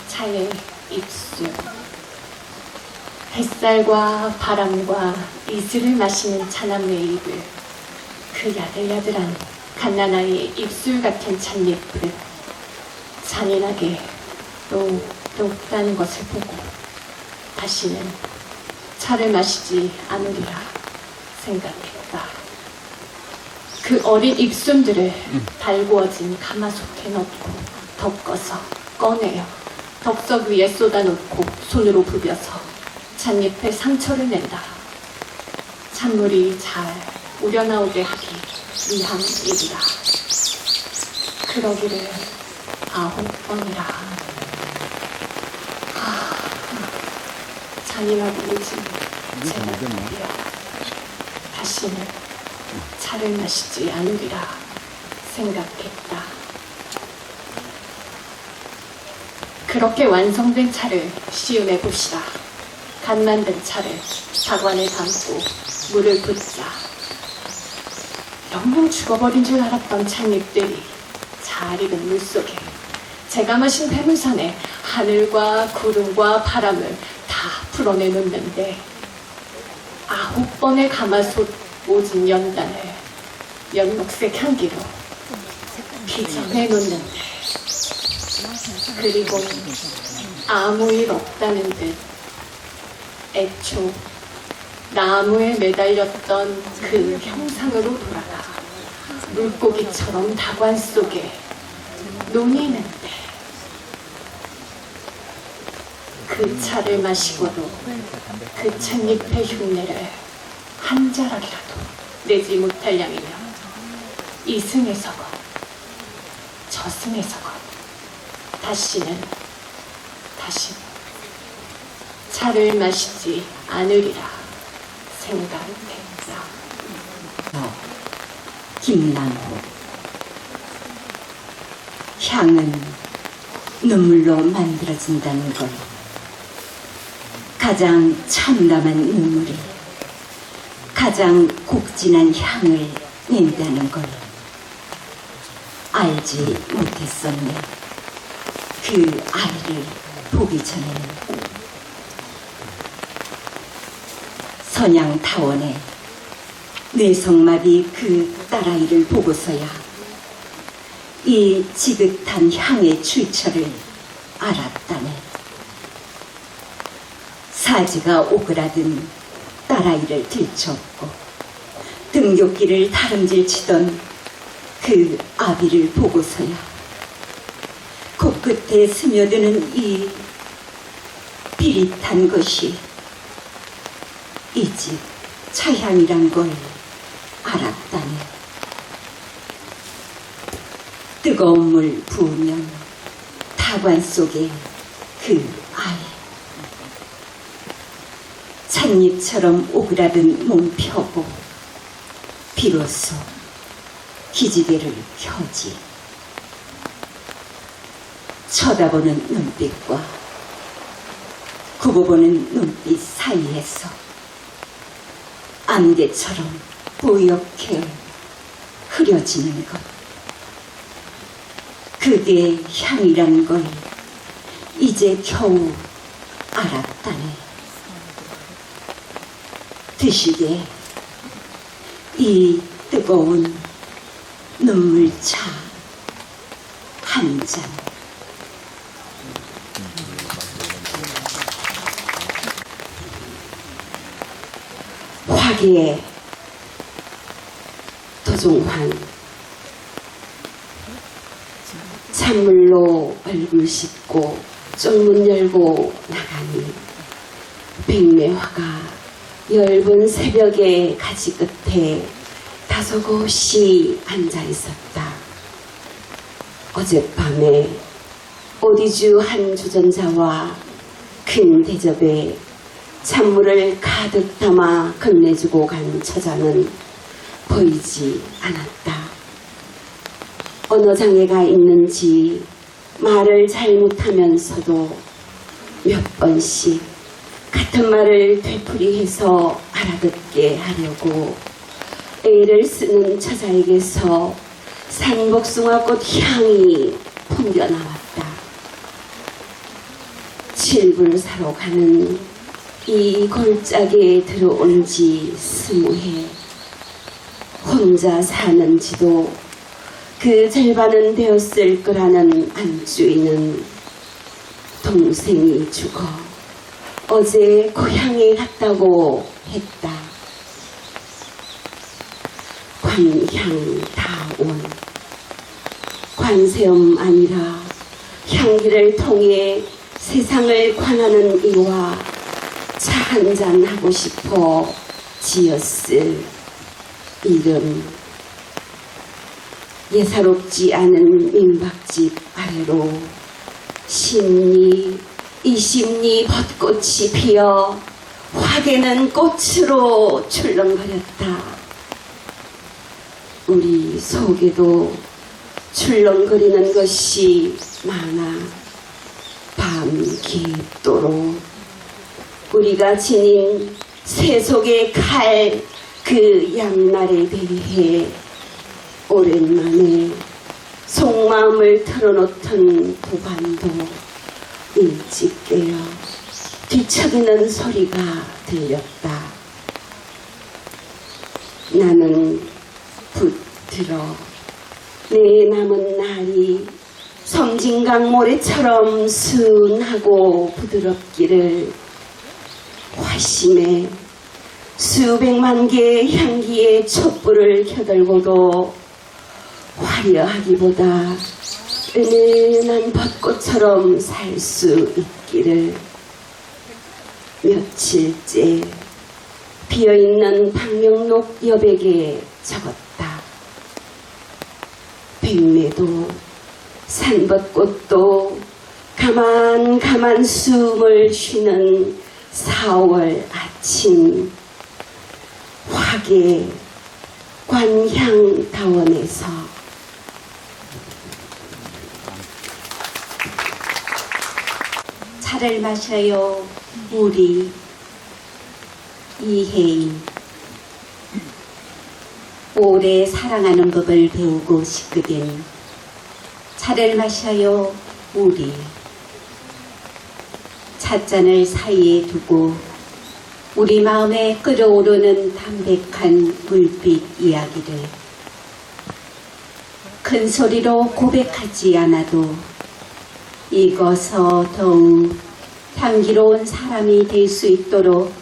S4: 차의 입술. 햇살과 바람과 이슬을 마시는 차나무의 입을, 그 야들야들한 갓난아이의 입술 같은 찻잎을 잔인하게 녹다는 것을 보고 다시는 차를 마시지 않으리라 생각했다. 그 어린 입순들을 달구어진 가마솥에 넣고 덮어서 꺼내어 덕석 위에 쏟아놓고 손으로 부벼서 찻잎에 상처를 낸다. 찬물이 잘 우려나오게 하기 위한 일이라. 그러기를 9번이라. 잔인하고 오진 제가 드디어
S13: 다시는 차를 마시지 않으리라 생각했다. 그렇게 완성된 차를 시음해 봅시다. 갓 만든 차를 사관에 담고 물을 붓자. 영영 죽어버린 줄 알았던 찻잎들이 잘 익은 물속에 제가 마신 배물산에 하늘과 구름과 바람을 다 풀어내놓는데 9번의 가마솥 오진 연단을 연목색 향기로 빚어내놓는데 그리고 아무 일 없다는 듯 애초 나무에 매달렸던 그 형상으로 돌아가 물고기처럼 다관 속에 논이는데 그 차를 마시고도 그 찻잎의 흉내를 한 자락이라도 내지 못할 양이면 이승에서건 저승에서건 다시는 차를 마시지 않으리라 생각했다.
S4: 김남호. 향은 눈물로 만들어진다는 걸, 가장 참담한 눈물이 가장 곡진한 향을 낸다는 걸 알지 못했었네. 그 아이를 보기 전에는. 선양타원에 뇌성마비 그 딸아이를 보고서야 이 지긋한 향의 출처를 알았다네. 사지가 오그라든 딸아이를 들쳤고 등굣길을 다름질치던 그 아비를 보고서야 코끝에 스며드는 이 비릿한 것이 이 집 차향이란 걸 알았다네. 뜨거운 물 부으면 타관 속에 그 아이, 찻잎처럼 오그라든 몸 펴고 비로소 기지개를 켜지. 쳐다보는 눈빛과 굽어보는 눈빛 사이에서 안개처럼 뿌옇게 흐려지는 것, 그게 향이란 걸 이제 겨우 알았다네. 드시게 이 뜨거운 눈물차 한 잔.
S10: 화기의 도종환. 찬물로 얼굴 씻고 쪽문 열고 나가니 백매화가 엷은 새벽의 가지 끝에 다소곳이 앉아 있었다. 어젯밤에 오디주 한 주전자와 큰 대접에 찬물을 가득 담아 건네주고 간 처자는 보이지 않았다. 언어 장애가 있는지 말을 잘못하면서도 몇 번씩 같은 말을 되풀이해서 알아듣게 하려고 애를 쓰는 처자에게서 산복숭아꽃 향이 풍겨나왔다. 칠불 사러 가는 이 골짜기에 들어온 지 20해. 혼자 사는지도 그 절반은 되었을 거라는 안주인은 동생이 죽어 어제 고향에 갔다고 했다. 관향다온. 관세음 아니라 향기를 통해 세상을 관하는 이와 차 한잔 하고 싶어 지었을 이름. 예사롭지 않은 민박집 아래로 십리, 20리 벚꽃이 피어 화개는 꽃으로 출렁거렸다. 우리 속에도 출렁거리는 것이 많아 밤 깊도록 우리가 지닌 세속의 칼 그 양날에 대해 오랜만에 속마음을 털어놓던 도반도 일찍 깨어 뒤척이는 소리가 들렸다. 나는 붙들어 내 남은 날이 섬진강 모래처럼 순하고 부드럽기를 화심에 수백만 개의 향기의 촛불을 켜들고도 화려하기보다 은은한 벚꽃처럼 살 수 있기를 며칠째 비어있는 방명록 여백에 적었다. 백매도 산벚꽃도 가만 숨을 쉬는 4월 아침 화계 관향다원에서
S4: 차를 마셔요 우리 이혜인. 오래 사랑하는 법을 배우고 싶거든 차를 마셔요 우리. 찻잔을 사이에 두고 우리 마음에 끓어오르는 담백한 물빛 이야기를 큰 소리로 고백하지 않아도 익어서 더욱 향기로운 사람이 될 수 있도록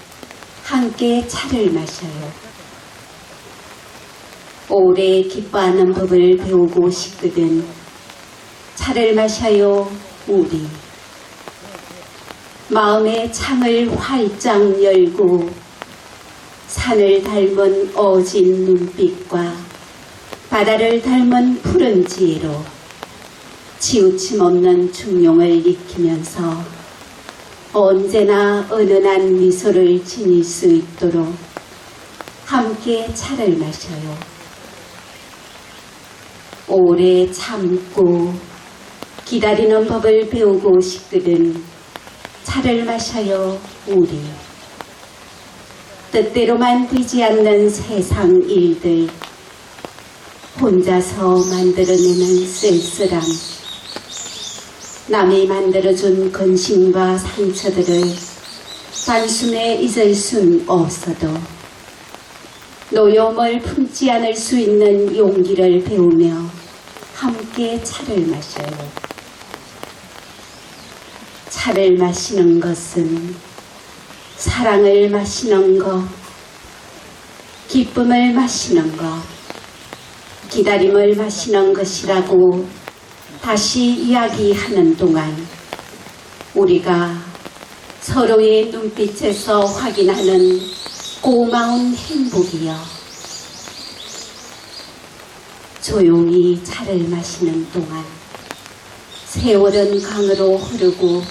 S4: 함께 차를 마셔요. 오래 기뻐하는 법을 배우고 싶거든 차를 마셔요 우리. 마음의 창을 활짝 열고 산을 닮은 어진 눈빛과 바다를 닮은 푸른 지혜로 치우침 없는 중용을 익히면서 언제나 은은한 미소를 지닐 수 있도록 함께 차를 마셔요. 오래 참고 기다리는 법을 배우고 싶거든 차를 마셔요 우리. 뜻대로만 되지 않는 세상 일들 혼자서 만들어내는 쓸쓸함, 남이 만들어준 근심과 상처들을 단숨에 잊을 순 없어도 노여움을 품지 않을 수 있는 용기를 배우며 함께 차를 마셔요. 차를 마시는 것은 사랑을 마시는 것, 기쁨을 마시는 것, 기다림을 마시는 것이라고 다시 이야기하는 동안 우리가 서로의 눈빛에서 확인하는 고마운 행복이여, 조용히 차를 마시는 동안 세월은 강으로 흐르고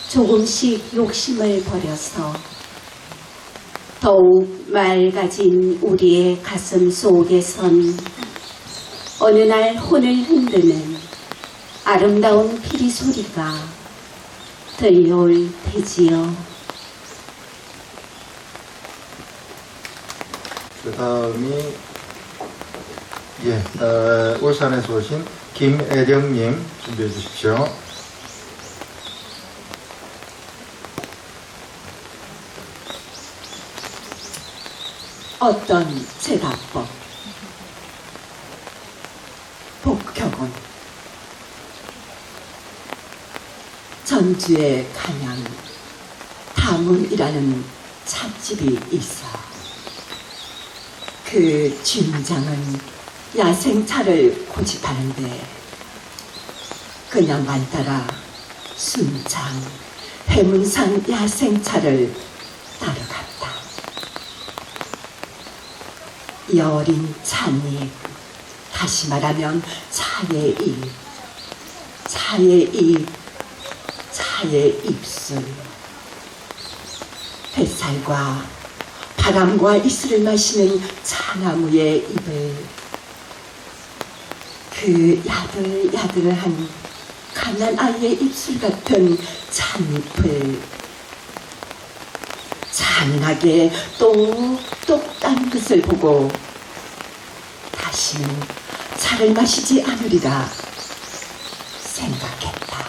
S4: 조금씩 욕심을 버려서 더욱 맑아진 우리의 가슴 속에선 어느 날 혼을 흔드는 아름다운 피리 소리가 들려올 테지요.
S1: 그 다음이 울산에서 오신 김애령님 준비해 주십시오.
S6: 어떤 제답법, 복격은 전주에 가면 다문이라는 찻집이 있어. 그 주인장은 야생차를 고집하는데 그냥만 따라 순창, 해문산 야생차를 따라갔다. 여린 찻잎, 다시 말하면 차의 잎, 차의 잎, 차의 입술, 뱃살과 바람과 이슬을 마시는 차나무의 잎을 그 야들야들한 가난 아이의 입술 같은 찻잎을 잔인하게 똑똑 딴 것을 보고 다시는 차를 마시지 않으리라 생각했다.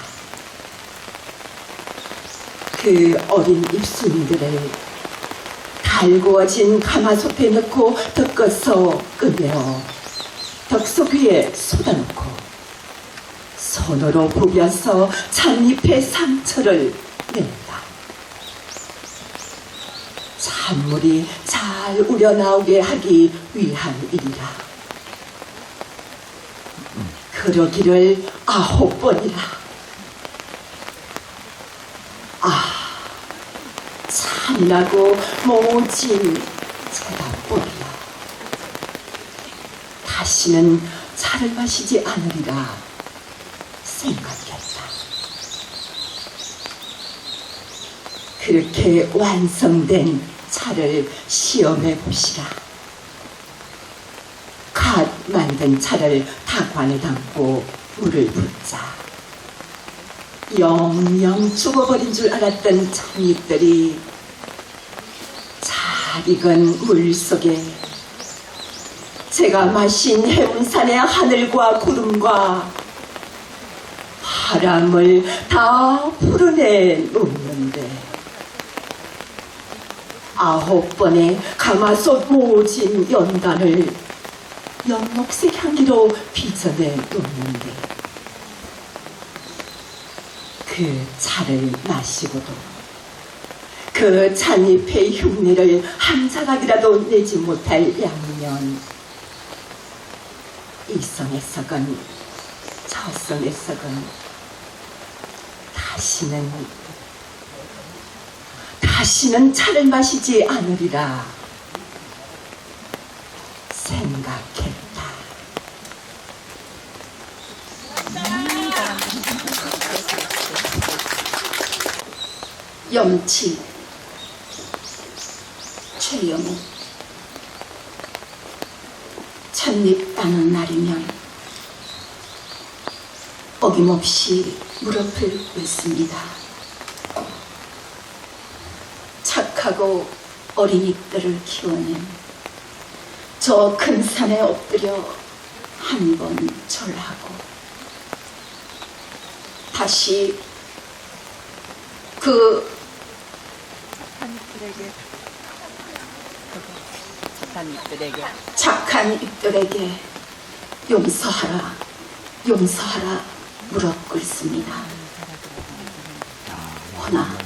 S6: 그 어린 입술들을 달구어진 가마솥에 넣고 덮어서 끄며 덕석 위에 쏟아놓고 손으로 부벼서 찻잎의 상처를 낸다. 찬물이 잘 우려나오게 하기 위한 일이라. 그러기를 9번이라. 잔인하고 모진 대답뿐이라. 다시는 차를 마시지 않으리라 생각했다. 그렇게 완성된 차를 시험해 보시라. 갓 만든 차를 다관에 담고 물을 붓자. 영영 죽어버린 줄 알았던 찻잎들이 잘 익은 물 속에 제가 마신 해운산의 하늘과 구름과 바람을 다 풀어내 놓는데 9번의 가마솥 모진 연단을 연록색 향기로 빚어내 놓는데 그 차를 마시고도 그 찻잎의 흉내를 한 자락이라도 내지 못할 양면 이성에서건 저성에서건 다시는 차를 마시지 않으리라 생각했다. 염치 최영우. 찻잎 따는 날이면 어김없이 무릎을 꿇습니다. 착하고 어린 잎들을 키우는 저 큰 산에 엎드려 한 번 절하고 다시 그 착한 잎들에게 용서하라 무릎 꿇습니다. 허나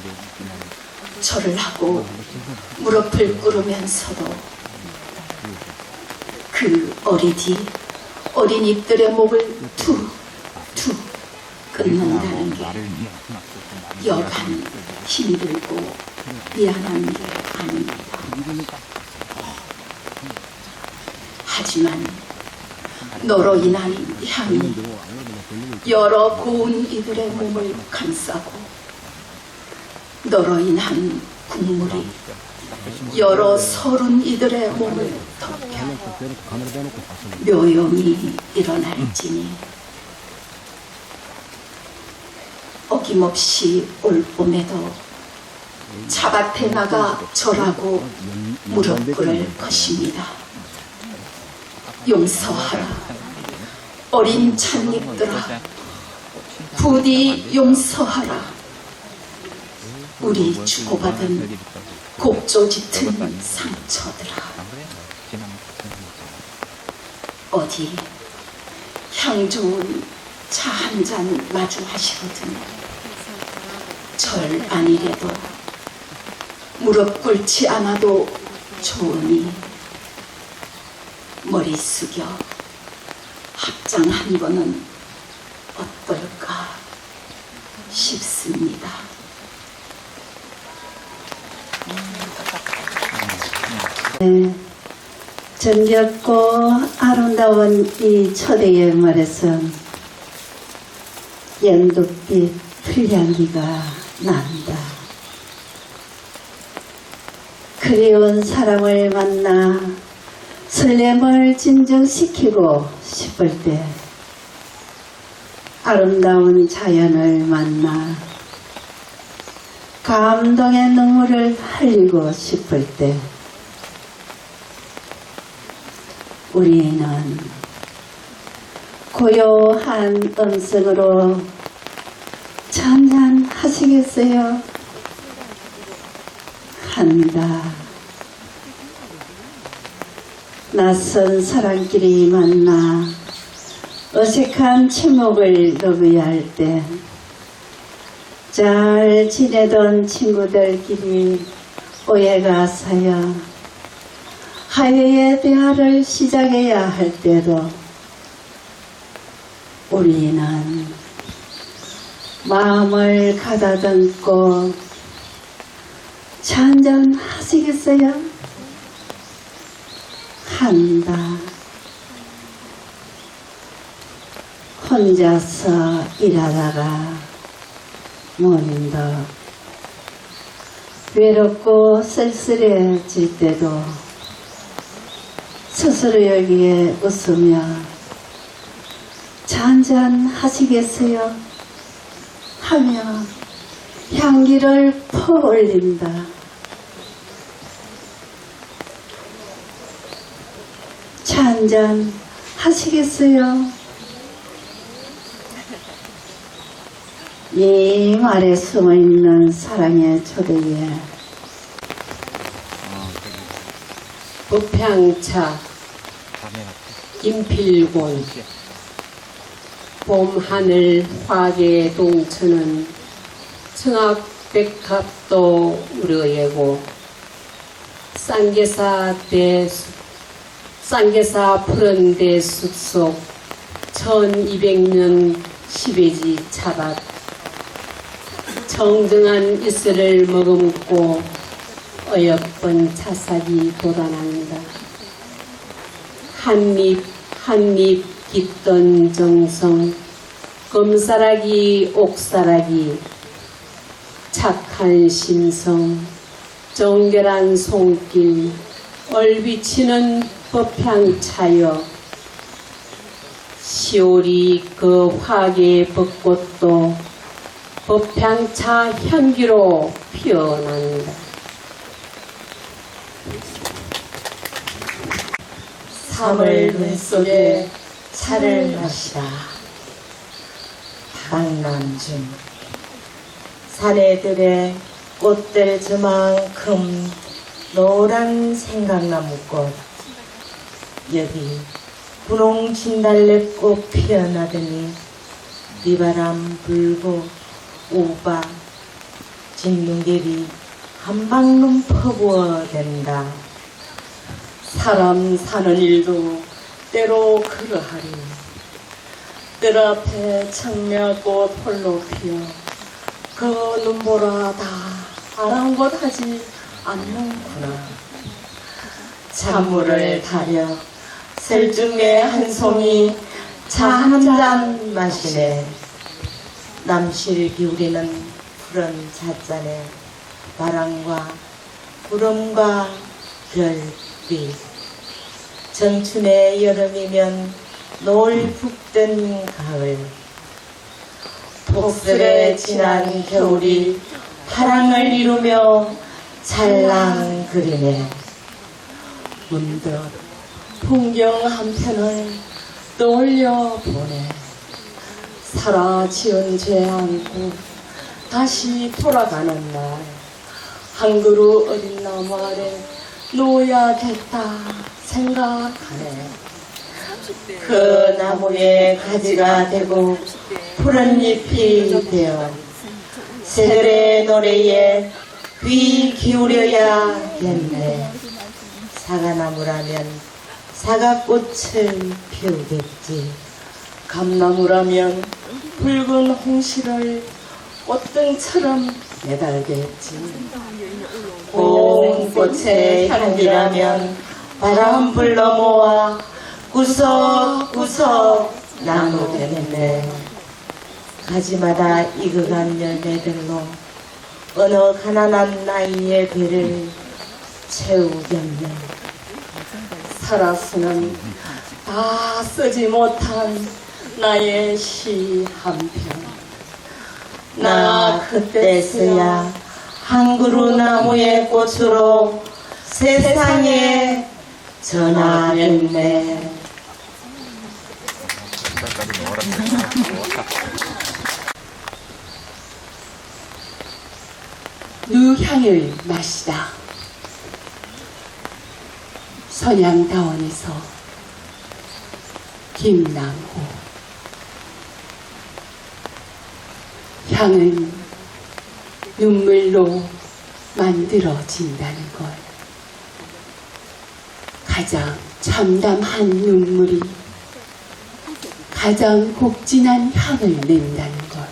S6: 절을 하고 무릎을 꿇으면서도 그 어린 잎들의 목을 툭툭 끊는다는 게 여간 힘이 들고 미안한 게 아닙니다. 하지만 너로 인한 향이 여러 고운 이들의 몸을 감싸고 너로 인한 국물이 여러 서른 이들의 몸을 덮여 묘용이 일어날지니 어김없이 올 봄에도 차밭에 나가 절하고 무릎 꿇을 것입니다. 용서하라 어린 찻잎들아, 부디 용서하라. 우리 주고받은 곡조 짙은 상처들아. 어디 향 좋은 차 한 잔 마주 하시거든 절 아니래도 무릎 꿇지 않아도 좋으니 머리 숙여 합장 한 번은 어떨까 싶습니다.
S4: 네, 정겹고 아름다운 이 초대의 말에서 연두빛 풀향기가 난다. 그리운 사람을 만나 설렘을 진정시키고 싶을 때 아름다운 자연을 만나 감동의 눈물을 흘리고 싶을 때 우리는 고요한 음성으로 잔잔하시겠어요? 한다. 낯선 사람끼리 만나 어색한 침묵을 넘어야 할 때 잘 지내던 친구들끼리 오해가 쌓여 화해의 대화를 시작해야 할 때도 우리는 마음을 가다듬고 잔잔하시겠어요? 한다. 혼자서 일하다가 모닝도 외롭고 쓸쓸해질 때도 스스로 여기에 웃으며 잔잔하시겠어요? 하며 향기를 퍼올린다. 잔잔하시겠어요? 이 말에 숨어있는 사랑의 초대에
S10: 부평차 임필곤 봄하늘 화계 동천은 청학백합도 우려예고 쌍계사 푸른 대숲 속 1200년 시베지 차밭 정정한 이슬을 머금고 어여쁜 차삭이 돋아난다. 한입 한입 깃던 정성 검사라기 옥사라기 착한 심성 정결한 손길 얼비치는 법향차여 시오리 그 화계 벚꽃도 법향차 향기로 피어난다.
S14: 3월 눈 속에 차를 마시라. 박남준. 사내들의 꽃들 저만큼 노란 생강나무꽃. 여기 분홍 진달래꽃 피어나더니 비바람 불고 우박 진눈개비 한방눈 퍼부어댄다. 사람 사는 일도 때로 그러하리. 뜰 앞에 청매꽃 홀로 피어 그 눈보라 다 아랑곳하지 않는구나. 찬물을 타려 셀중에 한 송이 차 한 잔 마시네. 남실 기울이는 푸른 찻잔에 바람과 구름과 별빛. 정춘의 여름이면 노을 붓던 가을. 폭설에 지난 겨울이 파랑을 이루며 찰랑거리네. 문득 풍경 한 편을 떠올려 보네. 살아 지은 죄 안고 다시 돌아가는 날 한 그루 어린 나무 아래 놓아야겠다 생각하네. 그 나무에 가지가 되고 푸른 잎이 되어 새들의 노래에 귀 기울여야겠네. 사과나무라면 사과꽃을 피우겠지. 감나무라면 붉은 홍시를 꽃등처럼 매달겠지. 고운꽃의 향기라면 바람 불러 모아 구석구석 나누겠네. 가지마다 익어간 열매들로 어느 가난한 나이의 배를 채우겠네. 살았으면 다 쓰지 못한 나의 시 한 편. 나 그때서야 한 그루 나무의 꽃으로 세상에 전하겠네.
S9: 누향을 마시다. 선양다원에서 김남호. 향은 눈물로 만들어진다는 걸. 가장 참담한 눈물이 가장 곡진한 향을 낸다는 걸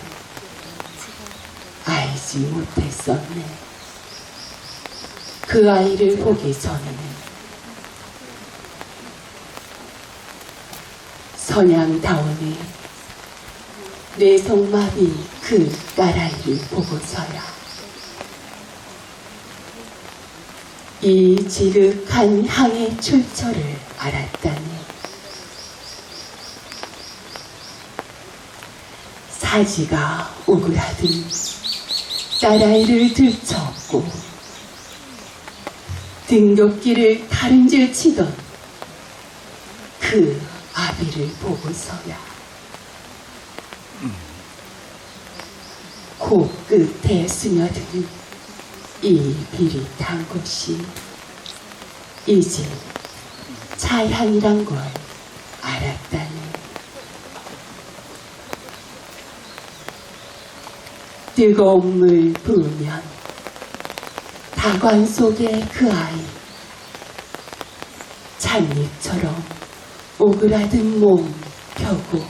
S9: 알지 못했었네. 그 아이를 보기 전에는. 선양다원의 뇌성마비 그 딸아이를 보고서야 이 지극한 향의 출처를 알았다니. 사지가 오그라든 딸아이를 들쳐업고 등굣길을 다른질 치던 그 아비를 보고서야 코끝에 스며드는 이 비릿한 곳이 이제 차향이란 걸 알았다네. 뜨거운 물 부으면 다관 속의 그 아이 찻잎처럼 오그라든 몸 펴고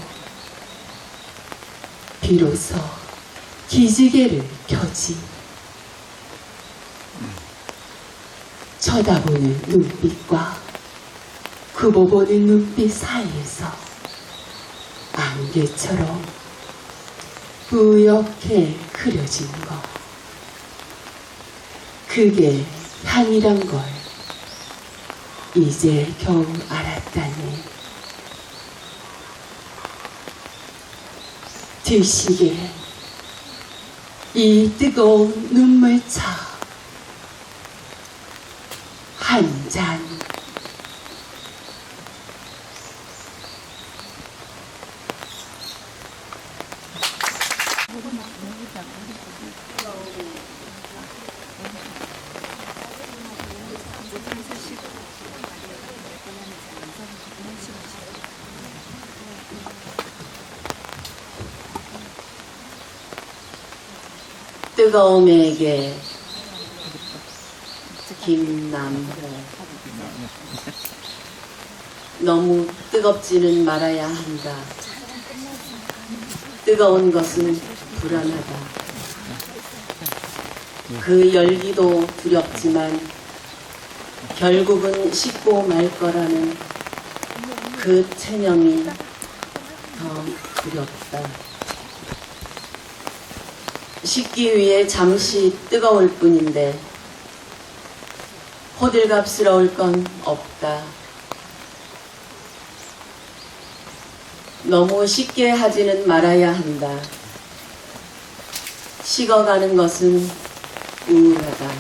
S9: 비로소 기지개를 켜지. 쳐다보는 눈빛과 굽어보는 눈빛 사이에서 안개처럼 뿌옇게 흐려진 것. 그게 향이란 걸 이제 겨우 알았다네. 드시게 이 뜨거운 눈물차 한 잔.
S14: 뜨거움에게 김남호. 너무 뜨겁지는 말아야 한다. 뜨거운 것은 불안하다. 그 열기도 두렵지만 결국은 식고 말 거라는 그 체념이 더 두렵다. 식기 위해 잠시 뜨거울 뿐인데 호들갑스러울 건 없다. 너무 쉽게 하지는 말아야 한다. 식어가는 것은 우울하다.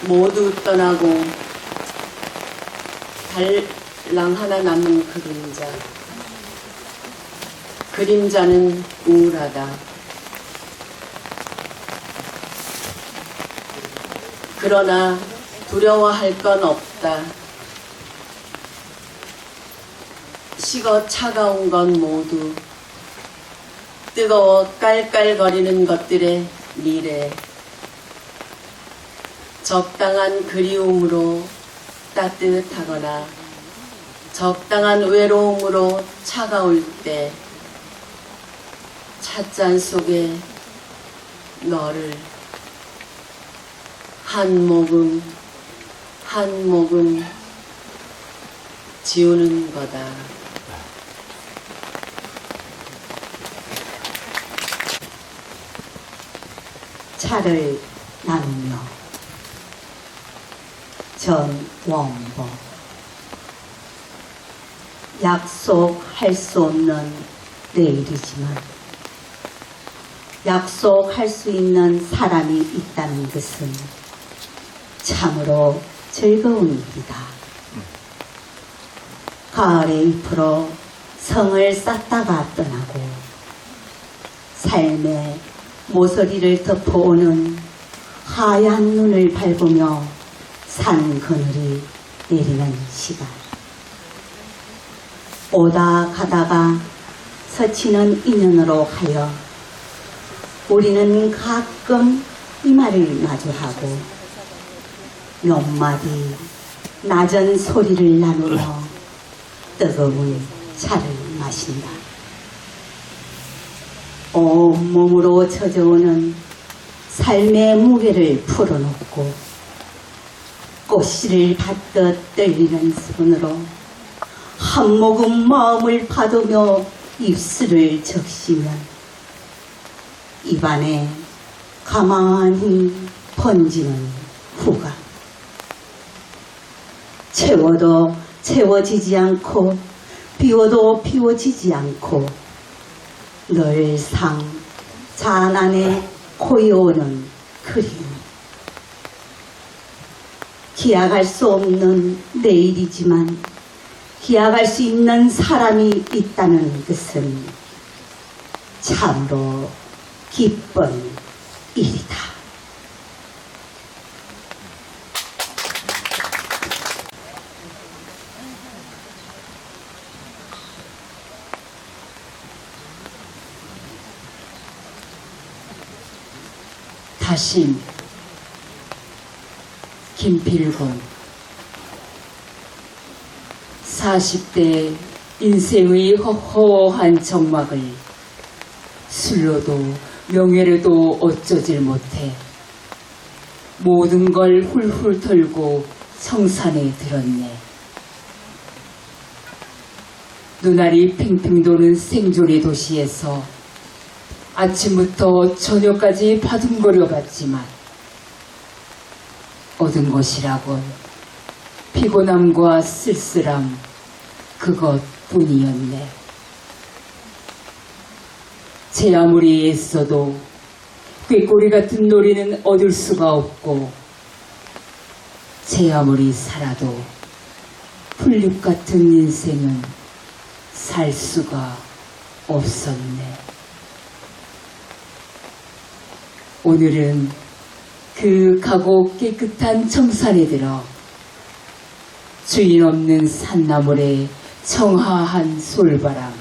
S14: 모두 떠나고 달랑 하나 남은 그림자. 그림자는 우울하다. 그러나 두려워할 건 없다. 식어 차가운 건 모두 뜨거워 깔깔거리는 것들의 미래. 적당한 그리움으로 따뜻하거나 적당한 외로움으로 차가울 때 찻잔 속에 너를 한 모금 한 모금 지우는 거다.
S5: 차를 나누며 전원보.
S11: 약속할 수 없는 내일이지만 약속할 수 있는 사람이 있다는 것은 참으로 즐거운 일이다. 가을의 잎으로 성을 쌓다가 떠나고 삶의 모서리를 덮어오는 하얀 눈을 밟으며 산 그늘이 내리는 시간. 오다 가다가 스치는 인연으로 하여 우리는 가끔 이 말을 마주하고 몇 마디 낮은 소리를 나누며 뜨거운 차를 마신다. 온몸으로 젖어오는 삶의 무게를 풀어놓고 꽃씨를 받듯 떨리는 손으로 한 모금 마음을 받으며 입술을 적시면 입안에 가만히 번지는 후가 채워도 채워지지 않고 비워도 비워지지 않고 늘상 잔 안에 고여오는 그리움. 기약할 수 없는 내일이지만 기약할 수 있는 사람이 있다는 것은 참으로 기쁜 일이다.
S6: 다심 김필곤 40대 인생의 허허한 정막을 술로도 명예로도 어쩌질 못해 모든 걸 훌훌 털고 청산에 들었네. 눈알이 팽팽 도는 생존의 도시에서 아침부터 저녁까지 바둥거려 봤지만 얻은 것이라곤 피곤함과 쓸쓸함 그것뿐이었네. 제 아무리 애써도 꾀꼬리 같은 놀이는 얻을 수가 없고 제 아무리 살아도 풀잎 같은 인생은 살 수가 없었네. 오늘은 그 가고 깨끗한 청산에 들어 주인 없는 산나물에 청하한 솔바람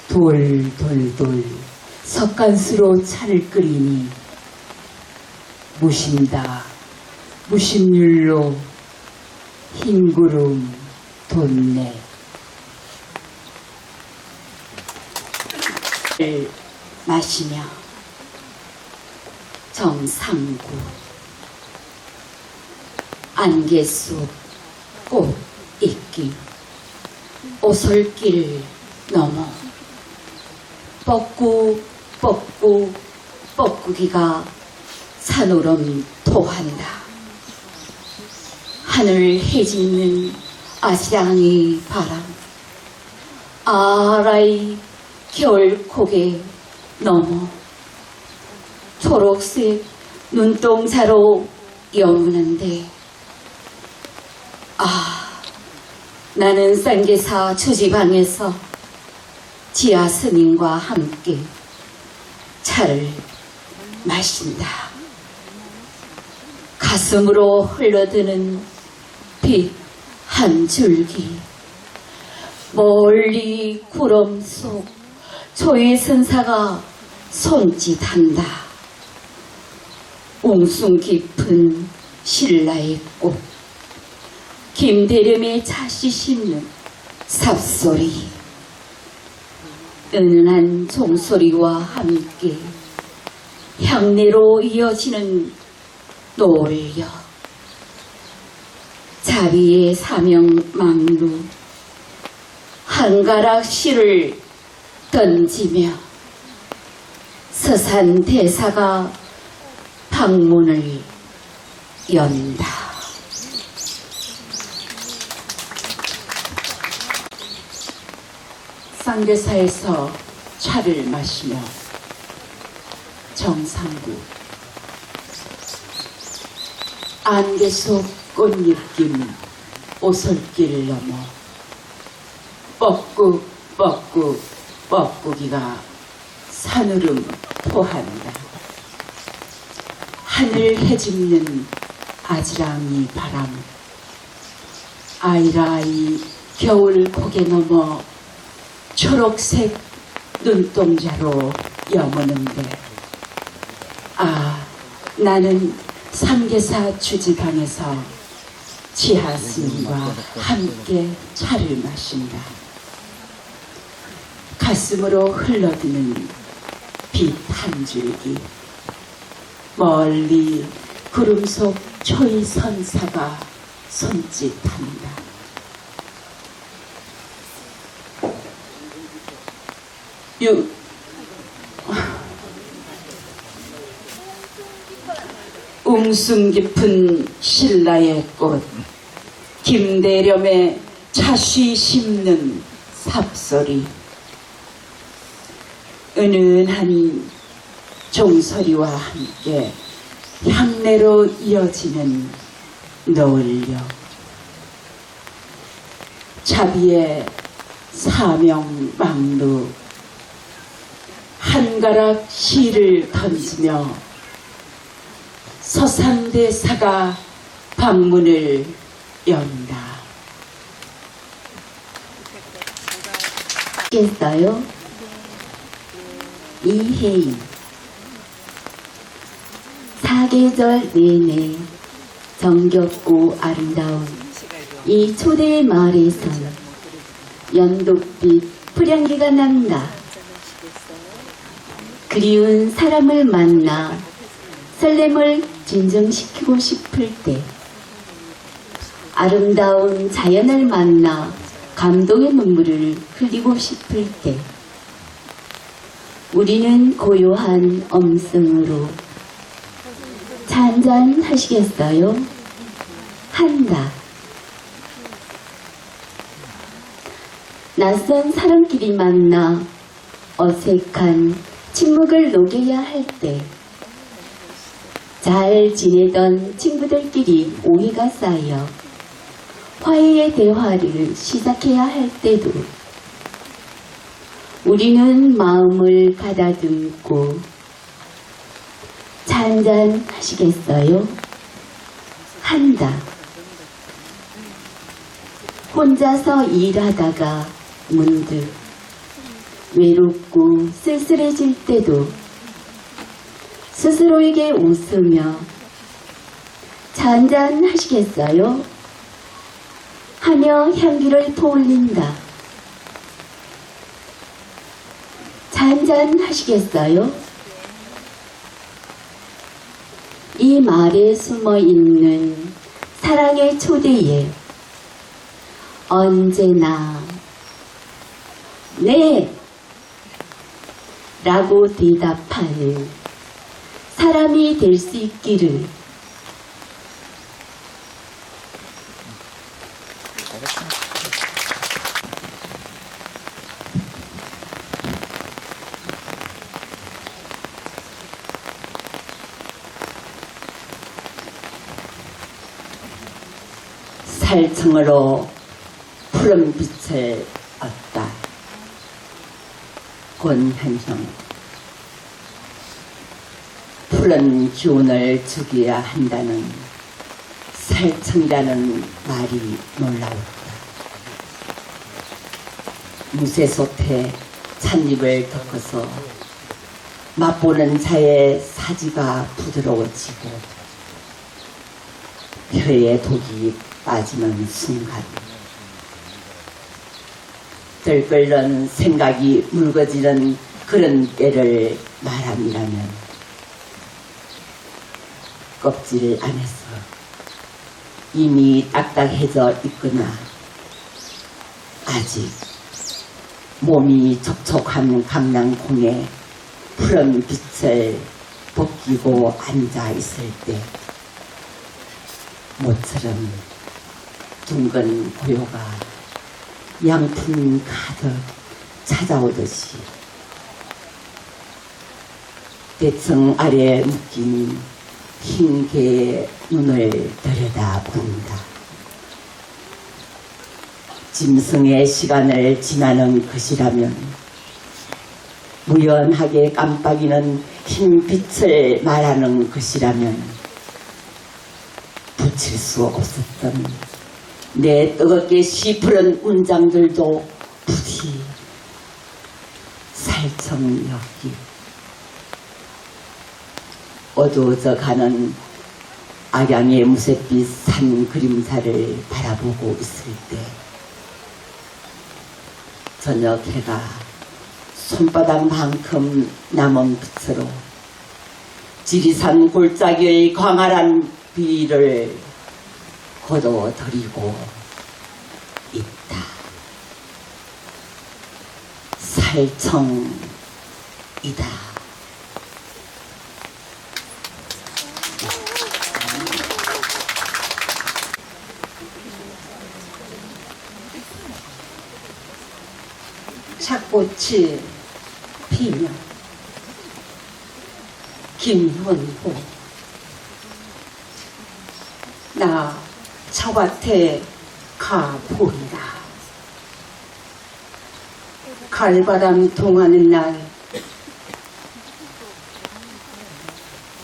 S6: 돌돌돌 석간수로 차를 끓이니 무심다 무심률로 흰구름 돋네.
S5: 마시며 정상구 안개숲 꽃 있기 오솔길 넘어 뻐꾸기가 산오름 토한다. 하늘 해짓는 아시랑이 바람 아라이 겨울고개 넘어 초록색 눈동자로 여무는데 나는 쌍계사 주지방에서 지하 스님과 함께 차를 마신다. 가슴으로 흘러드는 빛 한 줄기 멀리 구름 속 초해선사가 손짓한다. 웅숭 깊은 신라의 꽃 김대렴의 자시 씹는 삽소리 은은한 종소리와 함께 향내로 이어지는 노을여 자비의 사명망루 한가락 시를 던지며 서산 대사가 방문을 연다.
S9: 쌍계사에서 차를 마시며 정상구 안개 속 꽃잎 낀 오솔길 넘어 뻐꾹뻐꾹 뻐꾹이가 산으름 토한다. 하늘 헤집는 아지랑이 바람 아이라이 겨울 고개 넘어 초록색 눈동자로 여무는데 아 나는 삼계사 주지방에서 지하 스님과 함께 차를 마신다. 가슴으로 흘러드는 빛 한 줄기 멀리 구름 속 초이 선사가 손짓한다. 웅숭 깊은 신라의 꽃 김대렴의 차쉬 심는 삽소리 은은한 종소리와 함께 향내로 이어지는 노을역 자비의 사명망루 한가락 시를 던지며 서산대사가 방문을 연다.
S11: 겠어요? 이혜인 사계절 내내 정겹고 아름다운 이 초대의 마을에선 연독빛 풀향기가 난다. 그리운 사람을 만나 설렘을 진정시키고 싶을 때 아름다운 자연을 만나 감동의 눈물을 흘리고 싶을 때 우리는 고요한 음성으로 차 한잔 하시겠어요? 한다. 낯선 사람끼리 만나 어색한 침묵을 녹여야 할 때 잘 지내던 친구들끼리 오해가 쌓여 화해의 대화를 시작해야 할 때도 우리는 마음을 가다듬고 차 한잔 하시겠어요? 한다. 혼자서 일하다가 문득 외롭고 쓸쓸해질 때도 스스로에게 웃으며 차 한잔 하시겠어요? 하며 향기를 퍼올린다. 차 한잔 하시겠어요? 이 말에 숨어있는 사랑의 초대에 언제나 네! 라고 대답하는 사람이 될 수 있기를.
S9: 살청으로 푸른 빛을 얻다. 권현형. 푸른 기운을 주기야 한다는 살청이라는 말이 놀라웠다. 무쇠솥에 찻잎을 덮어서 맛보는 자의 사지가 부드러워지고 혀에 독이 빠지는 순간 들끓는 생각이 묽어지는 그런 때를 말함이라면 껍질 안에서 이미 딱딱해져 있거나 아직 몸이 촉촉한 강낭콩에 푸른 빛을 벗기고 앉아 있을 때 모처럼 둥근 고요가 양품 가득 찾아오듯이 대청 아래 묶인 흰 개의 눈을 들여다본다. 짐승의 시간을 지나는 것이라면 무연하게 깜빡이는 흰 빛을 말하는 것이라면 붙일 수 없었던 내 뜨겁게 시푸른 문장들도 부디 살청역기 어두워져 가는 악양의 무쇠빛 산 그림자를 바라보고 있을 때 저녁 해가 손바닥만큼 남은 빛으로 지리산 골짜기의 광활한 비를 거둬들이고 있다. 살청이다.
S4: 착꽃이 피면 김현호 나 저밭에 가본다. 갈바람 통하는 날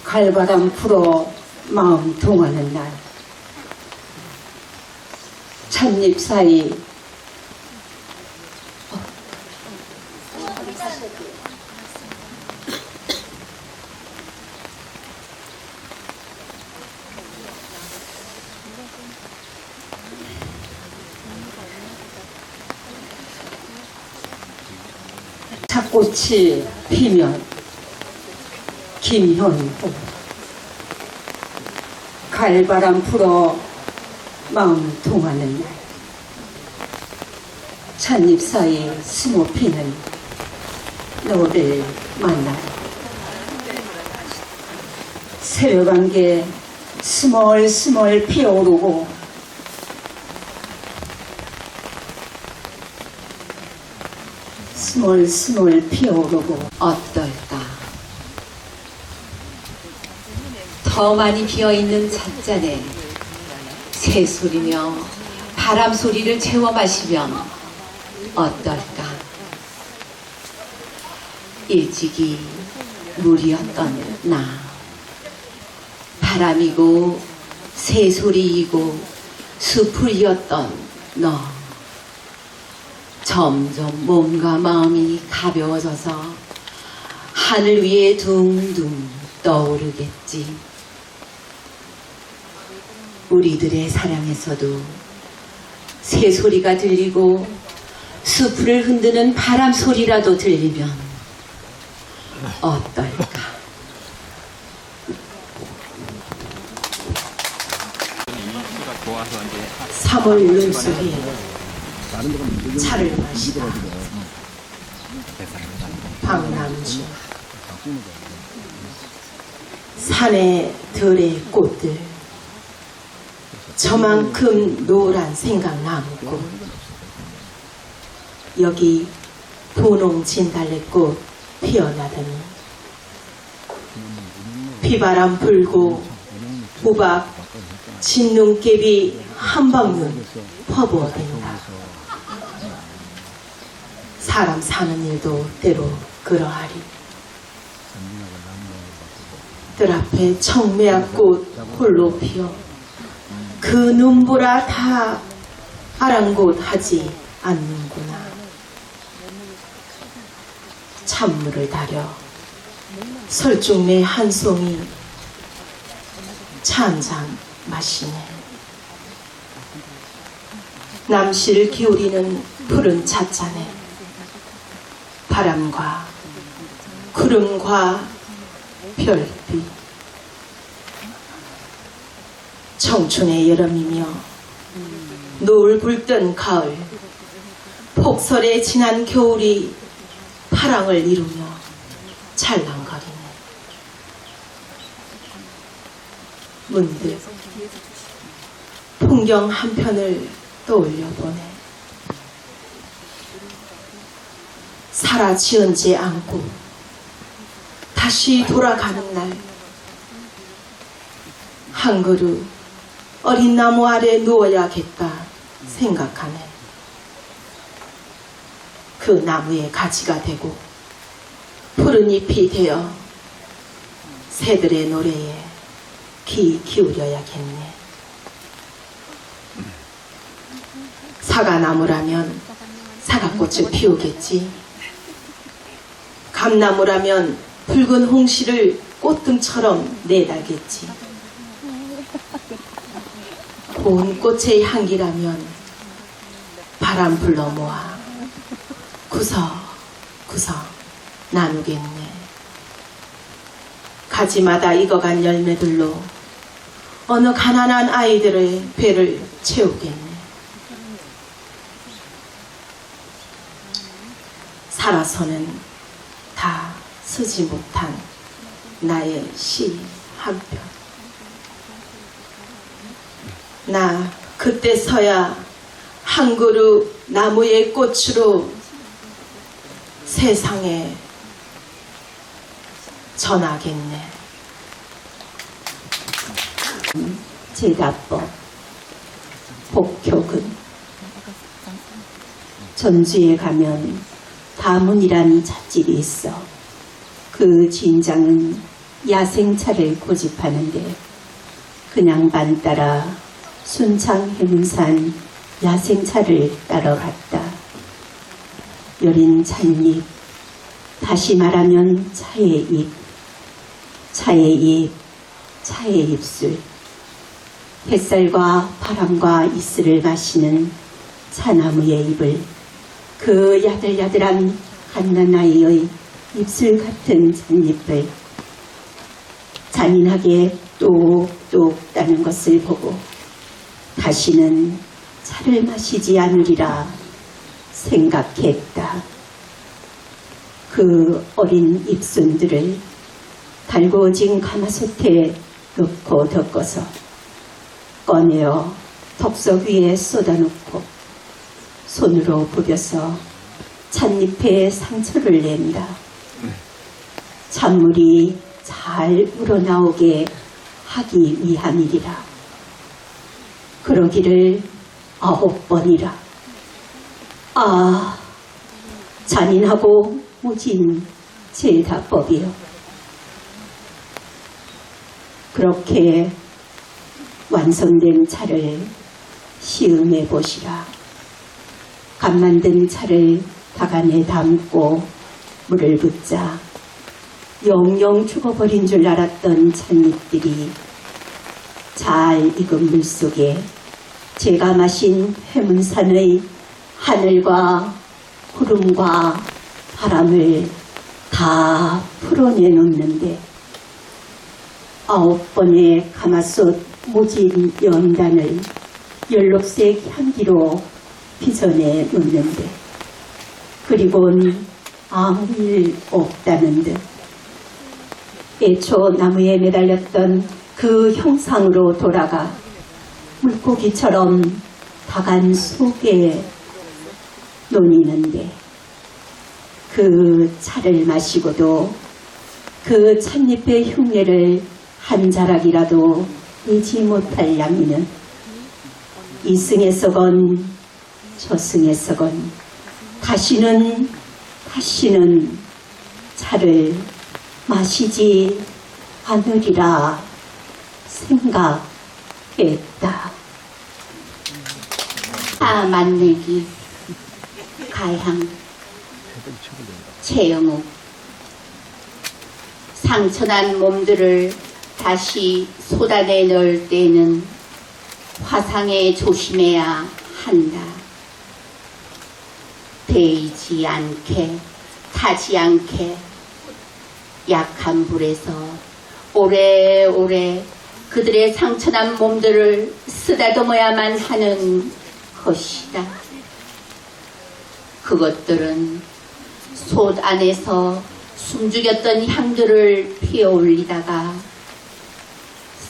S4: 갈바람 불어 마음 통하는 날 찻잎 사이 꽃이 피면 김현호 갈바람 불어 마음 통하는 날 찻잎 사이 숨어 피는 너를 만나 새벽 안개 스멀스멀 피어오르고 스멀스멀 피어오르고
S6: 어떨까? 더 많이 비어있는 찻잔에 새소리며 바람소리를 채워 마시면 어떨까? 일찍이 물이었던 나 바람이고 새소리이고 수풀이었던 너 점점 몸과 마음이 가벼워져서 하늘 위에 둥둥 떠오르겠지. 우리들의 사랑에서도 새소리가 들리고 수풀을 흔드는 바람 소리라도 들리면 어떨까?
S4: 삼월 눈속에 차를 마시다. 박남주 산에 들의 꽃들 저만큼 노란 생각 남고 여기 분홍 진달래꽃 피어나더니 비바람 불고 우박 진눈깨비 한방눈 퍼부어댄다. 사람 사는 일도 때로 그러하리. 뜰 앞에 청매화꽃 홀로 피어 그 눈보라 다 아랑곳하지 않는구나. 찬물을 다려 설중매 한 송이 차 한 잔 마시네. 남실 기울이는 푸른 찻잔에 바람과 구름과 별빛 청춘의 여름이며 노을 불던 가을 폭설에 지난 겨울이 파랑을 이루며 찰랑거리네. 문득 풍경 한편을 떠올려보네.
S8: 사라지언지 않고 다시 돌아가는 날 한 그루 어린 나무 아래 누워야겠다 생각하네. 그 나무의 가지가 되고 푸른 잎이 되어 새들의 노래에 귀 기울여야겠네. 사과나무라면 사과꽃을 피우겠지. 감나무라면 붉은 홍시를 꽃등처럼 내달겠지. 고운 꽃의 향기라면 바람 불러 모아 구석구석 나누겠네. 가지마다 익어간 열매들로 어느 가난한 아이들의 배를 채우겠네. 살아서는 다 쓰지 못한 나의 시 한 편. 나 그때서야 한 그루 나무의 꽃으로 세상에 전하겠네.
S4: 제다법 복효근. 전주에 가면 다문이란 찻집이 있어. 그 주인장은 야생차를 고집하는데 그냥 반 따라 순창 해문산 야생차를 따라갔다. 여린 찻잎, 다시 말하면 차의 잎, 차의 잎, 차의 입술, 햇살과 바람과 이슬을 마시는 차나무의 잎을 그 야들야들한 갓난아이의 입술 같은 찻잎을 잔인하게 똑똑 따는 것을 보고 다시는 차를 마시지 않으리라 생각했다. 그 어린 잎순들을 달구어진 가마솥에 넣고 덮어서 꺼내어 덕석 위에 쏟아놓고 손으로 부벼서 찻잎에 상처를 낸다. 찬물이 잘 우러나오게 하기 위함이리라. 그러기를 9번이라. 아, 잔인하고 무진 제다법이요. 그렇게 완성된 차를 시음해 보시라. 갓 만든 차를 다간에 담고 물을 붓자 영영 죽어버린 줄 알았던 찻잎들이 잘 익은 물 속에 제가 마신 해문산의 하늘과 구름과 바람을 다 풀어내 놓는데 9번의 가마솥 모진 연단을 연록색 향기로 빚어내 놓는데 그리고는 아무 일 없다는 듯 애초 나무에 매달렸던 그 형상으로 돌아가 물고기처럼 다간 속에 논이는데 그 차를 마시고도 그 찻잎의 흉내를 한 자락이라도 내지 못할 양이는 이승에서건 저승에서건 다시는 차를 마시지 않으리라 생각했다.
S5: 만들기 가향 최영욱. 상처난 몸들을 다시 쏟아내 넣을 때는 화상에 조심해야 한다. 데이지 않게 타지 않게 약한 불에서 오래오래 그들의 상처난 몸들을 쓰다듬어야만 하는 것이다. 그것들은 솥 안에서 숨죽였던 향들을 피어올리다가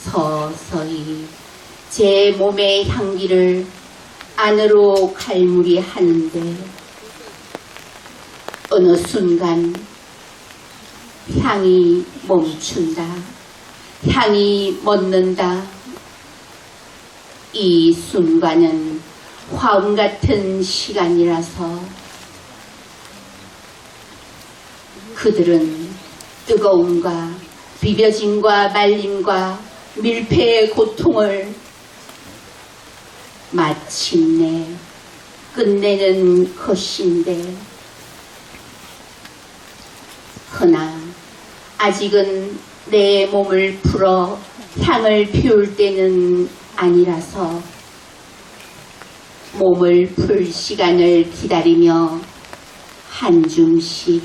S5: 서서히 제 몸의 향기를 안으로 갈무리 하는데
S11: 어느 순간 향이 멈춘다. 향이 멎는다. 이 순간은 화음 같은 시간이라서 그들은 뜨거움과 비벼짐과 말림과 밀폐의 고통을 마침내 끝내는 것인데, 허나 아직은 내 몸을 풀어 향을 피울 때는 아니라서 몸을 풀 시간을 기다리며 한 줌씩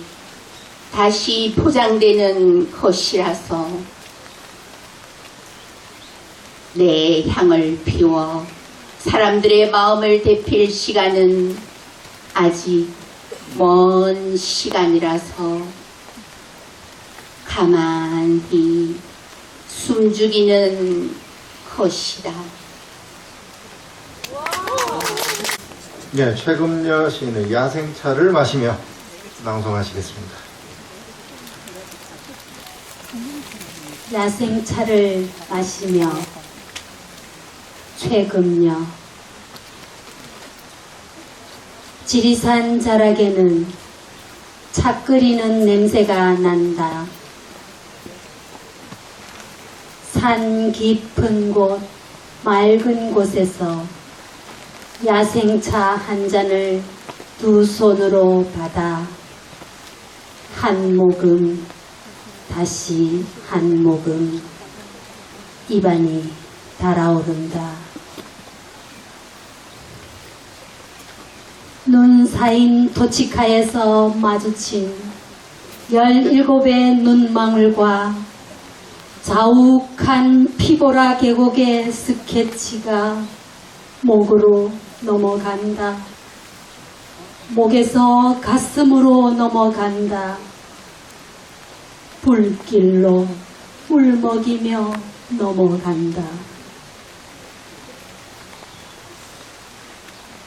S11: 다시 포장되는 것이라서 내 향을 피워 사람들의 마음을 데필 시간은 아직 먼 시간이라서 가만히 숨죽이는 것이다.
S1: 네, 최금여 시인의 야생차를 마시며 낭송하시겠습니다.
S11: 야생차를 마시며. 최금여. 지리산 자락에는 차 끓이는 냄새가 난다. 산 깊은 곳, 맑은 곳에서 야생차 한 잔을 두 손으로 받아 한 모금, 다시 한 모금, 입안이 달아오른다. 눈 사인 도치카에서 마주친 17의 눈망울과 자욱한 피보라 계곡의 스케치가 목으로 넘어간다. 목에서 가슴으로 넘어간다. 불길로 울먹이며 넘어간다.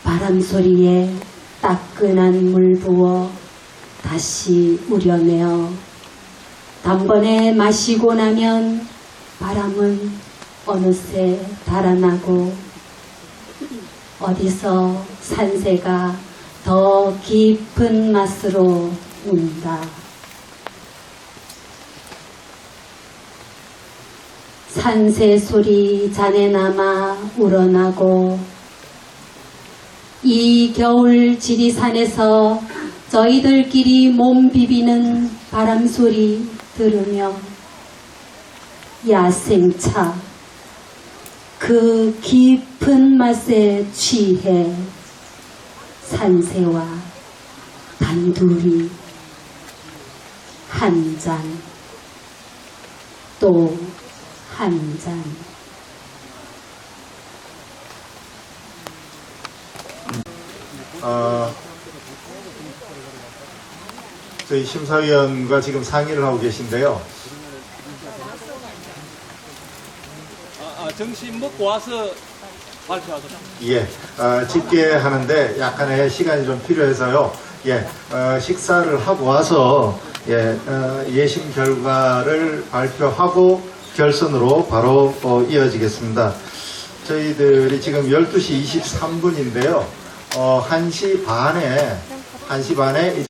S11: 바람소리에 따끈한 물 부어 다시 우려내어 단번에 마시고 나면 바람은 어느새 달아나고 어디서 산새가 더 깊은 맛으로 운다. 산새 소리 잔에 남아 우러나고 이 겨울 지리산에서 저희들끼리 몸 비비는 바람소리 들으며 야생차 그 깊은 맛에 취해 산새와 단둘이 한 잔 또 한 잔.
S1: 저희 심사위원과 지금 상의를 하고 계신데요.
S15: 점심 먹고 와서 발표하도록.
S1: 예, 집계하는데 약간의 시간이 좀 필요해서요. 예, 식사를 하고 와서 예심 결과를 발표하고 결선으로 바로 이어지겠습니다. 저희들이 지금 12시 23분인데요. 1시 반에